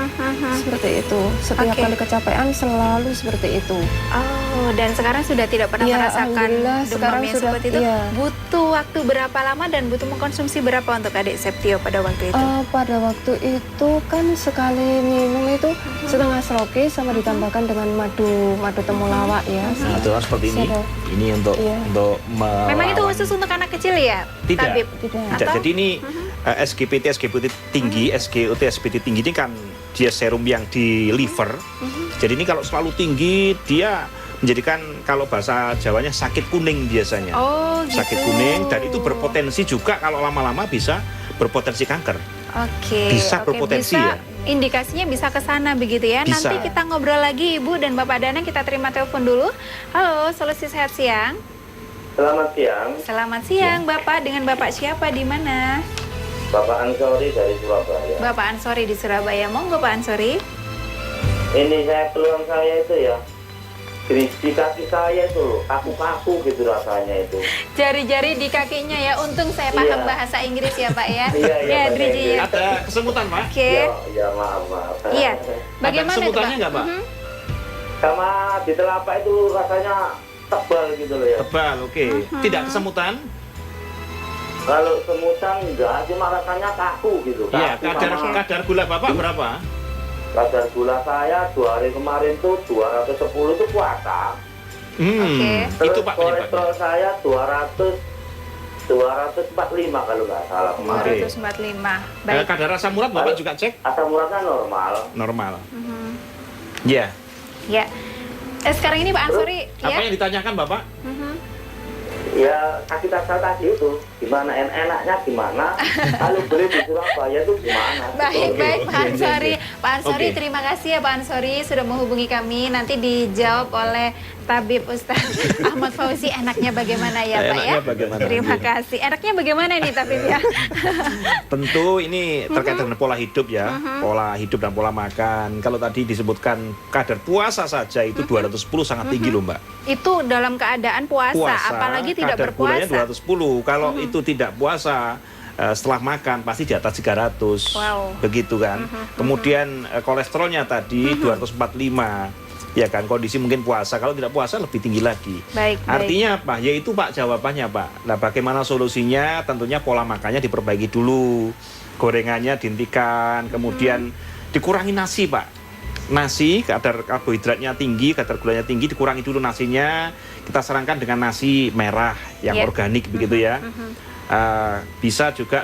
Seperti itu. Setiap kali kecapean selalu seperti itu. Oh, dan sekarang sudah tidak pernah merasakan demam yang seperti itu. Butuh waktu berapa lama dan butuh mengkonsumsi berapa untuk Adik Septio pada waktu itu? Pada waktu itu kan sekali minum itu setengah seloki sama ditambahkan dengan madu temulawak ya. Itu seperti ini. Ini untuk memang itu khusus untuk anak kecil ya? Tidak. Tidak. Jadi ini SGPT tinggi, SGOT SGPT tinggi ini kan dia serum yang di liver. Jadi ini kalau selalu tinggi dia menjadikan kalau bahasa Jawanya sakit kuning biasanya. Gitu. Sakit kuning dan itu berpotensi juga kalau lama-lama bisa berpotensi kanker. Bisa berpotensi ya. Indikasinya bisa ke sana begitu ya. Bisa. Nanti kita ngobrol lagi Ibu dan Bapak Danang, kita terima telepon dulu. Halo, Solusi Sehat Siang. Selamat siang. Selamat siang, Bapak. Dengan Bapak siapa di mana? Bapak Ansori dari Surabaya. Bapak Ansori di Surabaya. Monggo Pak Ansori. Ini keluhan saya itu ya. Di kaki saya itu kaku-kaku gitu rasanya itu. Jari-jari di kakinya ya. Untung saya paham bahasa Inggris ya Pak ya. Iya. Ada kesemutan Pak? Ya maaf. Iya. Bagaimana ada kesemutannya nggak Pak? Sama di telapak itu rasanya tebal gitu loh ya. Tebal, oke. Tidak kesemutan? Kalau semutan enggak, cuma rasanya kaku gitu. Iya, kadar gula Bapak berapa? Kadar gula saya 2 hari kemarin tuh 210 itu puasa. Itu Pak kolesterol saya 200 245 kalau nggak salah kemarin. 245. Baik. Kadar asam urat Bapak juga cek? Asam uratnya normal. Normal. Ya. Ya. Sekarang ini Pak Ansori, Apa ya. yang ditanyakan Bapak? Ya sakit asal tadi itu gimana enaknya gimana kalau beli di Surabaya itu gimana? Baik, Pak Ansori. Pak Ansori, Oke. terima kasih ya Pak Ansori sudah menghubungi kami. Nanti dijawab oleh Tabib Ustadz Ahmad Fauzi. Enaknya bagaimana ya Pak ya? Enaknya bagaimana? Terima kasih. Enaknya bagaimana nih Tabib ya? Tentu ini terkait dengan pola hidup ya, pola hidup dan pola makan. Kalau tadi disebutkan kadar puasa saja itu 210 sangat tinggi loh Mbak. Itu dalam keadaan puasa, apalagi tidak kadar gulanya berpuasa. 210. Kalau itu tidak puasa, setelah makan pasti di atas 300. Wow. Begitu kan. Kemudian kolesterolnya tadi 245. Ya kan, kondisi mungkin puasa. Kalau tidak puasa lebih tinggi lagi. Baik, Artinya apa? Yaitu Pak jawabannya Pak. Nah bagaimana solusinya? Tentunya pola makannya diperbaiki dulu. Gorengannya dihentikan. Kemudian dikurangi nasi Pak. Nasi, kadar karbohidratnya tinggi, kadar gulanya tinggi, dikurangi dulu nasinya. Kita sarankan dengan nasi merah yang organik begitu ya. Bisa juga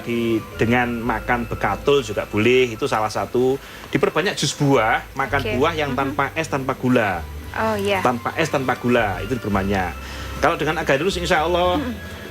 dengan makan bekatul juga boleh, itu salah satu. Diperbanyak jus buah, makan buah yang tanpa es, tanpa gula. Oh iya. Tanpa es, tanpa gula, itu diperbanyak. Kalau dengan agarulus insya Allah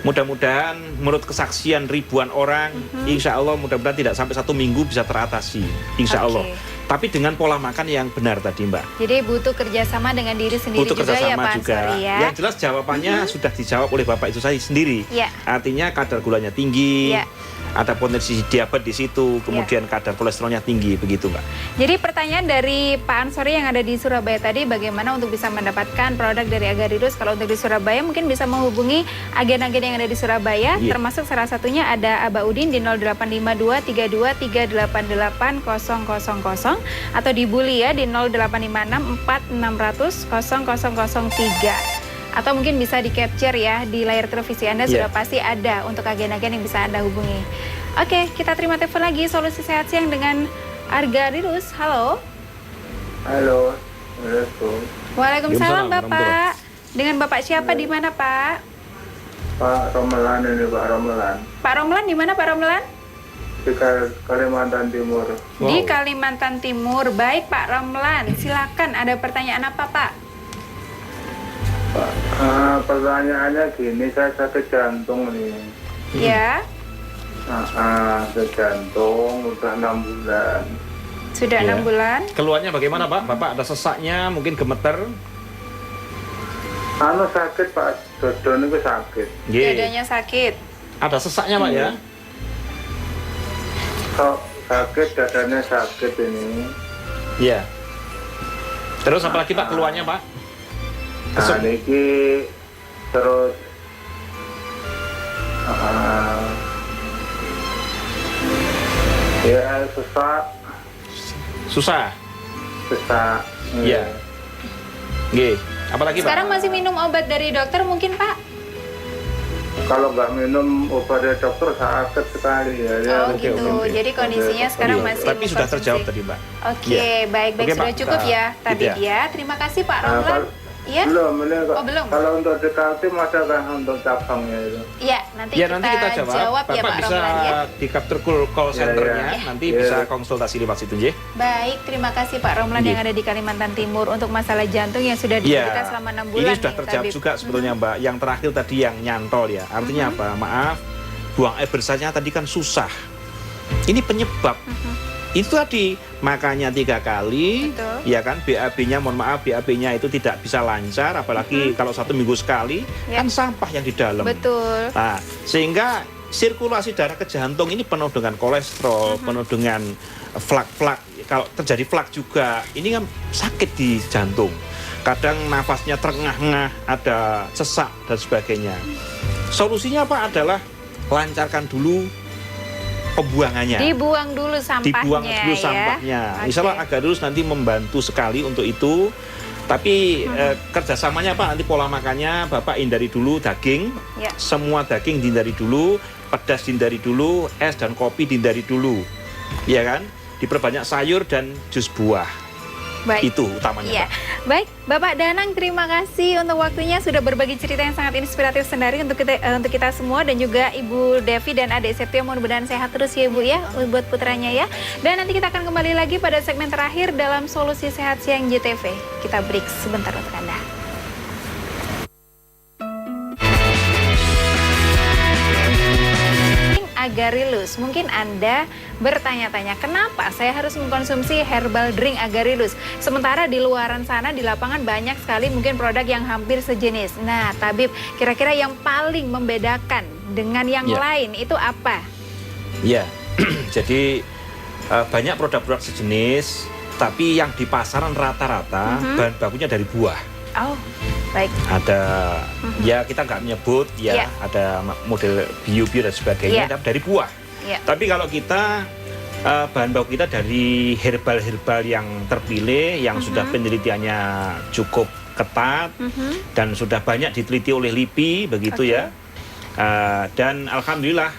mudah-mudahan menurut kesaksian ribuan orang, insya Allah mudah-mudahan tidak sampai 1 minggu bisa teratasi, insya Allah. Tapi dengan pola makan yang benar tadi Mbak. Jadi butuh kerjasama dengan diri sendiri Butuh juga ya kerjasama Pak juga. Ansori ya. Yang jelas jawabannya sudah dijawab oleh Bapak itu sendiri. Ya. Artinya kadar gulanya tinggi, Ya. ada potensi diabetes di situ, kemudian kadar kolesterolnya tinggi, begitu Mbak. Jadi pertanyaan dari Pak Ansori yang ada di Surabaya tadi, bagaimana untuk bisa mendapatkan produk dari Agarilus? Kalau untuk di Surabaya mungkin bisa menghubungi agen-agen yang ada di Surabaya, termasuk salah satunya ada Abaudin di 0852 32 328 8000 atau di Bully ya di 0856 4600 0003. Atau mungkin bisa di capture ya di layar televisi Anda, sudah pasti ada untuk agen-agen yang bisa Anda hubungi. Oke, kita terima telepon lagi, Solusi Sehat Siang dengan Agarilus. Halo. Halo. Assalamualaikum. Waalaikumsalam Bapak. Dengan Bapak siapa di mana Pak? Pak Romelan ini Pak Romelan. Pak Romlan di mana Pak Romlan? Di Kalimantan Timur. Di Kalimantan Timur. Baik Pak Romlan, silakan ada pertanyaan apa Pak? Pak, pertanyaannya gini, saya sakit jantung nih. Ya. Sakit jantung udah 6 bulan. Sudah 6 bulan. Keluarnya bagaimana Pak? Bapak ada sesaknya, mungkin gemeter? Sakit Pak, dodon itu sakit. Dadanya sakit. Ada sesaknya Pak ya? Kok sakit, dadanya sakit ini. Iya. Terus apa lagi Pak keluarnya Pak? Niki terus ya susah. Iya. Nggih. Apalagi Pak? Sekarang masih minum obat dari dokter mungkin Pak? Kalau nggak minum obat dari dokter sakit sekali ya. Oh gitu. Jadi kondisinya sekarang masih Tapi sudah terjawab tadi Mbak. Oke, baik-baik, Oke, sudah Pak. cukup ya Tabib Gitu ya. Terima kasih Pak Romlan. Iya? Belum, Oh, belum. Kalau untuk di Kaltim ada kan untuk cabangnya itu? Iya, nanti kita jawab ya Bapak Pak bisa Romlan ya. di capture call centernya, nanti bisa konsultasi lewat situ nggih. Baik, terima kasih Pak Romlan yang ada di Kalimantan Timur untuk masalah jantung yang sudah diderita selama 6 bulan. Ini sudah terjawab juga sebetulnya Mbak. Yang terakhir tadi yang nyantol ya. Artinya apa? Maaf, buang air besarnya tadi kan susah. Ini penyebab. Itu tadi makanya 3 kali, ya kan BAB-nya, mohon maaf BAB-nya itu tidak bisa lancar, apalagi kalau 1 minggu sekali, kan sampah yang di dalam. Betul. Nah, sehingga sirkulasi darah ke jantung ini penuh dengan kolesterol, penuh dengan flak-flak. Kalau terjadi flak juga, ini kan sakit di jantung. Kadang nafasnya terengah-engah, ada sesak dan sebagainya. Solusinya apa adalah lancarkan dulu pembuangannya. Dibuang dulu sampahnya. Dibuang dulu sampahnya. Ya? Insya Allah Agarilus nanti membantu sekali untuk itu. Tapi kerjasamanya Pak, nanti pola makannya Bapak hindari dulu daging. Ya. Semua daging dihindari dulu, pedas dihindari dulu, es dan kopi dihindari dulu. Ya kan? Diperbanyak sayur dan jus buah. Baik. Itu utamanya, Iya. Mbak. Baik, Bapak Danang, terima kasih untuk waktunya sudah berbagi cerita yang sangat inspiratif sendiri untuk kita semua, dan juga Ibu Devi dan Adik Septio, mudah-mudahan sehat terus ya Ibu ya buat putranya ya. Dan nanti kita akan kembali lagi pada segmen terakhir dalam Solusi Sehat Siang JTV. Kita break sebentar untuk Anda. Agarylus. Mungkin Anda bertanya-tanya, kenapa saya harus mengkonsumsi herbal drink Agarylus? Sementara di luaran sana, di lapangan banyak sekali mungkin produk yang hampir sejenis. Nah, Tabib, kira-kira yang paling membedakan dengan yang lain itu apa? Ya, jadi banyak produk-produk sejenis, tapi yang di pasaran rata-rata bahan bakunya dari buah. Oh, baik. Ada, ya kita nggak menyebut ya, ada model bio dan sebagainya, dari buah. Tapi kalau kita bahan baku kita dari herbal-herbal yang terpilih, yang sudah penelitiannya cukup ketat dan sudah banyak diteliti oleh LIPI, begitu ya. Dan alhamdulillah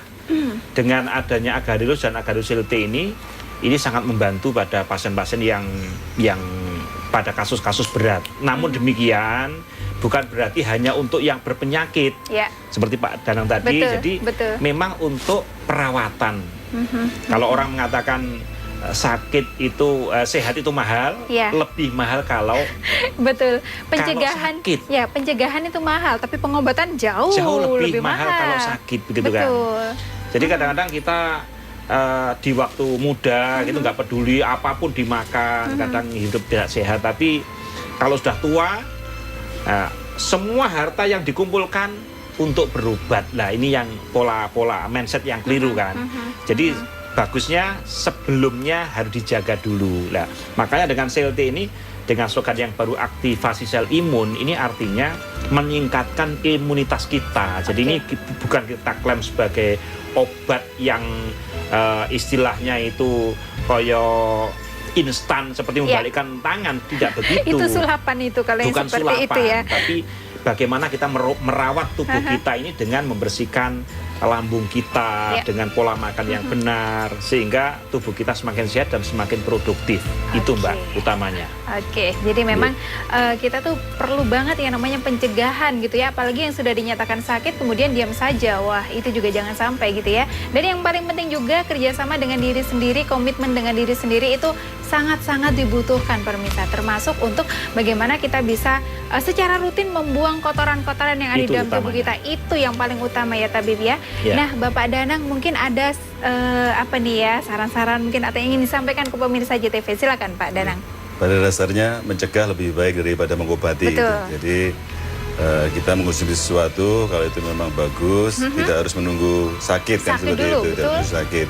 dengan adanya Agarylus dan Agarylus LT ini sangat membantu pada pasien-pasien yang pada kasus-kasus berat. Namun demikian bukan berarti hanya untuk yang berpenyakit, seperti Pak Danang tadi. Jadi memang untuk perawatan. Kalau orang mengatakan sakit itu sehat itu mahal, lebih mahal kalau pencegahan. Ya, pencegahan itu mahal, tapi pengobatan jauh lebih mahal kalau sakit, begitu kan. Jadi kadang-kadang kita di waktu muda gitu nggak peduli apapun dimakan, kadang hidup tidak sehat, tapi kalau sudah tua semua harta yang dikumpulkan untuk berobat. Nah, ini yang pola mindset yang keliru kan. Jadi bagusnya sebelumnya harus dijaga dulu. Nah, makanya dengan CLT ini, dengan slogan yang baru, aktivasi sel imun, ini artinya meningkatkan imunitas kita. Jadi ini bukan kita klaim sebagai obat yang istilahnya itu koyo instan seperti membalikkan tangan, tidak begitu. Itu sulapan itu kalau yang seperti sulapan, itu ya. Tapi bagaimana kita merawat tubuh kita ini dengan membersihkan lambung kita, dengan pola makan yang benar, sehingga tubuh kita semakin sehat dan semakin produktif. Itu Mbak utamanya. Jadi memang kita tuh perlu banget yang namanya pencegahan gitu ya, apalagi yang sudah dinyatakan sakit kemudian diam saja. Wah, itu juga jangan sampai gitu ya. Dan yang paling penting juga kerjasama dengan diri sendiri, komitmen dengan diri sendiri itu sangat-sangat dibutuhkan pemirsa, termasuk untuk bagaimana kita bisa secara rutin membuang kotoran-kotoran yang ada di dalam tubuh kita. Itu yang paling utama ya Tabib ya. Nah, Bapak Danang, mungkin ada apa nih ya, saran-saran mungkin atau yang ingin disampaikan ke pemirsa JTV. Silakan Pak Danang. Pada dasarnya mencegah lebih baik daripada mengobati. Gitu. Jadi kita mengonsumsi sesuatu kalau itu memang bagus, tidak harus menunggu sakit kan, seperti itu, tidak harus sakit.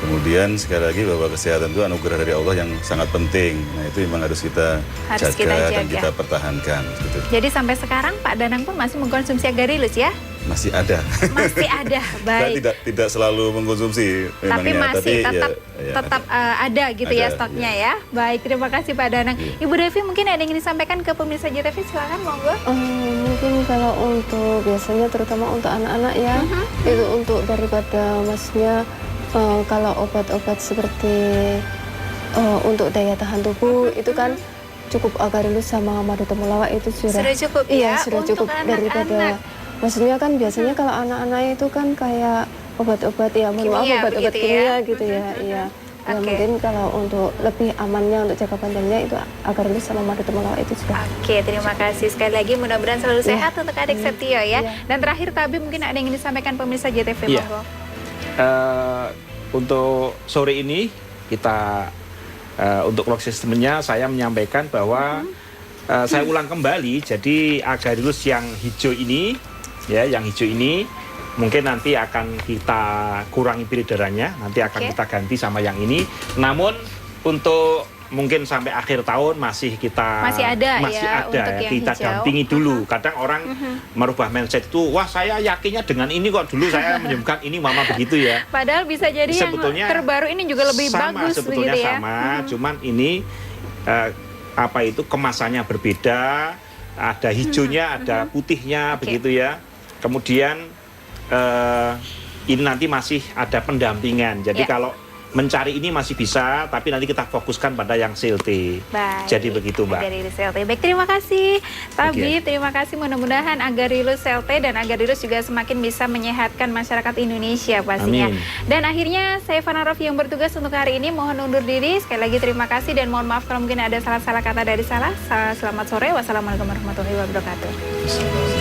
Kemudian sekali lagi bahwa kesehatan itu anugerah dari Allah yang sangat penting. Nah, itu memang harus kita jaga dan kita pertahankan. Gitu. Jadi sampai sekarang Pak Danang pun masih mengkonsumsi Agarylus ya? Masih ada. Masih ada, baik. Saya tidak selalu mengkonsumsi. Tapi masih tetap ada gitu ya stoknya ya. Baik, terima kasih Pak Danang. Ibu Devi, mungkin ada yang ingin disampaikan ke pemirsa JTV, silakan monggo. Mungkin kalau untuk biasanya terutama untuk anak-anak ya, itu untuk daripada maksudnya kalau obat-obat seperti untuk daya tahan tubuh itu kan cukup Agarylus sama madu temulawak itu sudah cukup ya, sudah cukup daripada maksudnya kan biasanya kalau anak-anak itu kan kayak obat-obat ya, obat-obat kimia gitu ya, iya. Ya mungkin kalau untuk lebih amannya untuk jangka panjangnya itu Agarylus sama madu temulawak itu sudah. Terima kasih sekali lagi, mudah-mudahan selalu sehat untuk Adik Septio ya. Dan terakhir Tabib, mungkin ada yang ingin disampaikan pemirsa JTV monggo. Untuk sore ini kita untuk log sistemnya saya menyampaikan bahwa saya ulang kembali, jadi Agarylus yang hijau ini ya, yang hijau ini mungkin nanti akan kita kurangi peredarannya, nanti akan kita ganti sama yang ini. Namun untuk mungkin sampai akhir tahun masih ada ya, kita dampingi dulu. Kadang orang merubah mindset itu, wah saya yakinnya dengan ini kok, dulu saya menyebutkan ini mama begitu ya. Padahal bisa jadi sebetulnya yang terbaru ini juga lebih bagus sebetulnya gitu ya. Sama, cuman ini kemasannya berbeda, ada hijaunya, ada putihnya begitu ya. Kemudian ini nanti masih ada pendampingan. Jadi kalau mencari ini masih bisa, tapi nanti kita fokuskan pada yang CLT. Baik. Jadi begitu, Mbak. Agarilus CLT. Baik, terima kasih Tabib, terima kasih. Mudah-mudahan Agarilus CLT dan Agarilus juga semakin bisa menyehatkan masyarakat Indonesia pastinya. Amin. Dan akhirnya saya Fana Rof yang bertugas untuk hari ini mohon undur diri. Sekali lagi terima kasih dan mohon maaf kalau mungkin ada salah-salah kata dari salah. Selamat sore. Wassalamualaikum warahmatullahi wabarakatuh.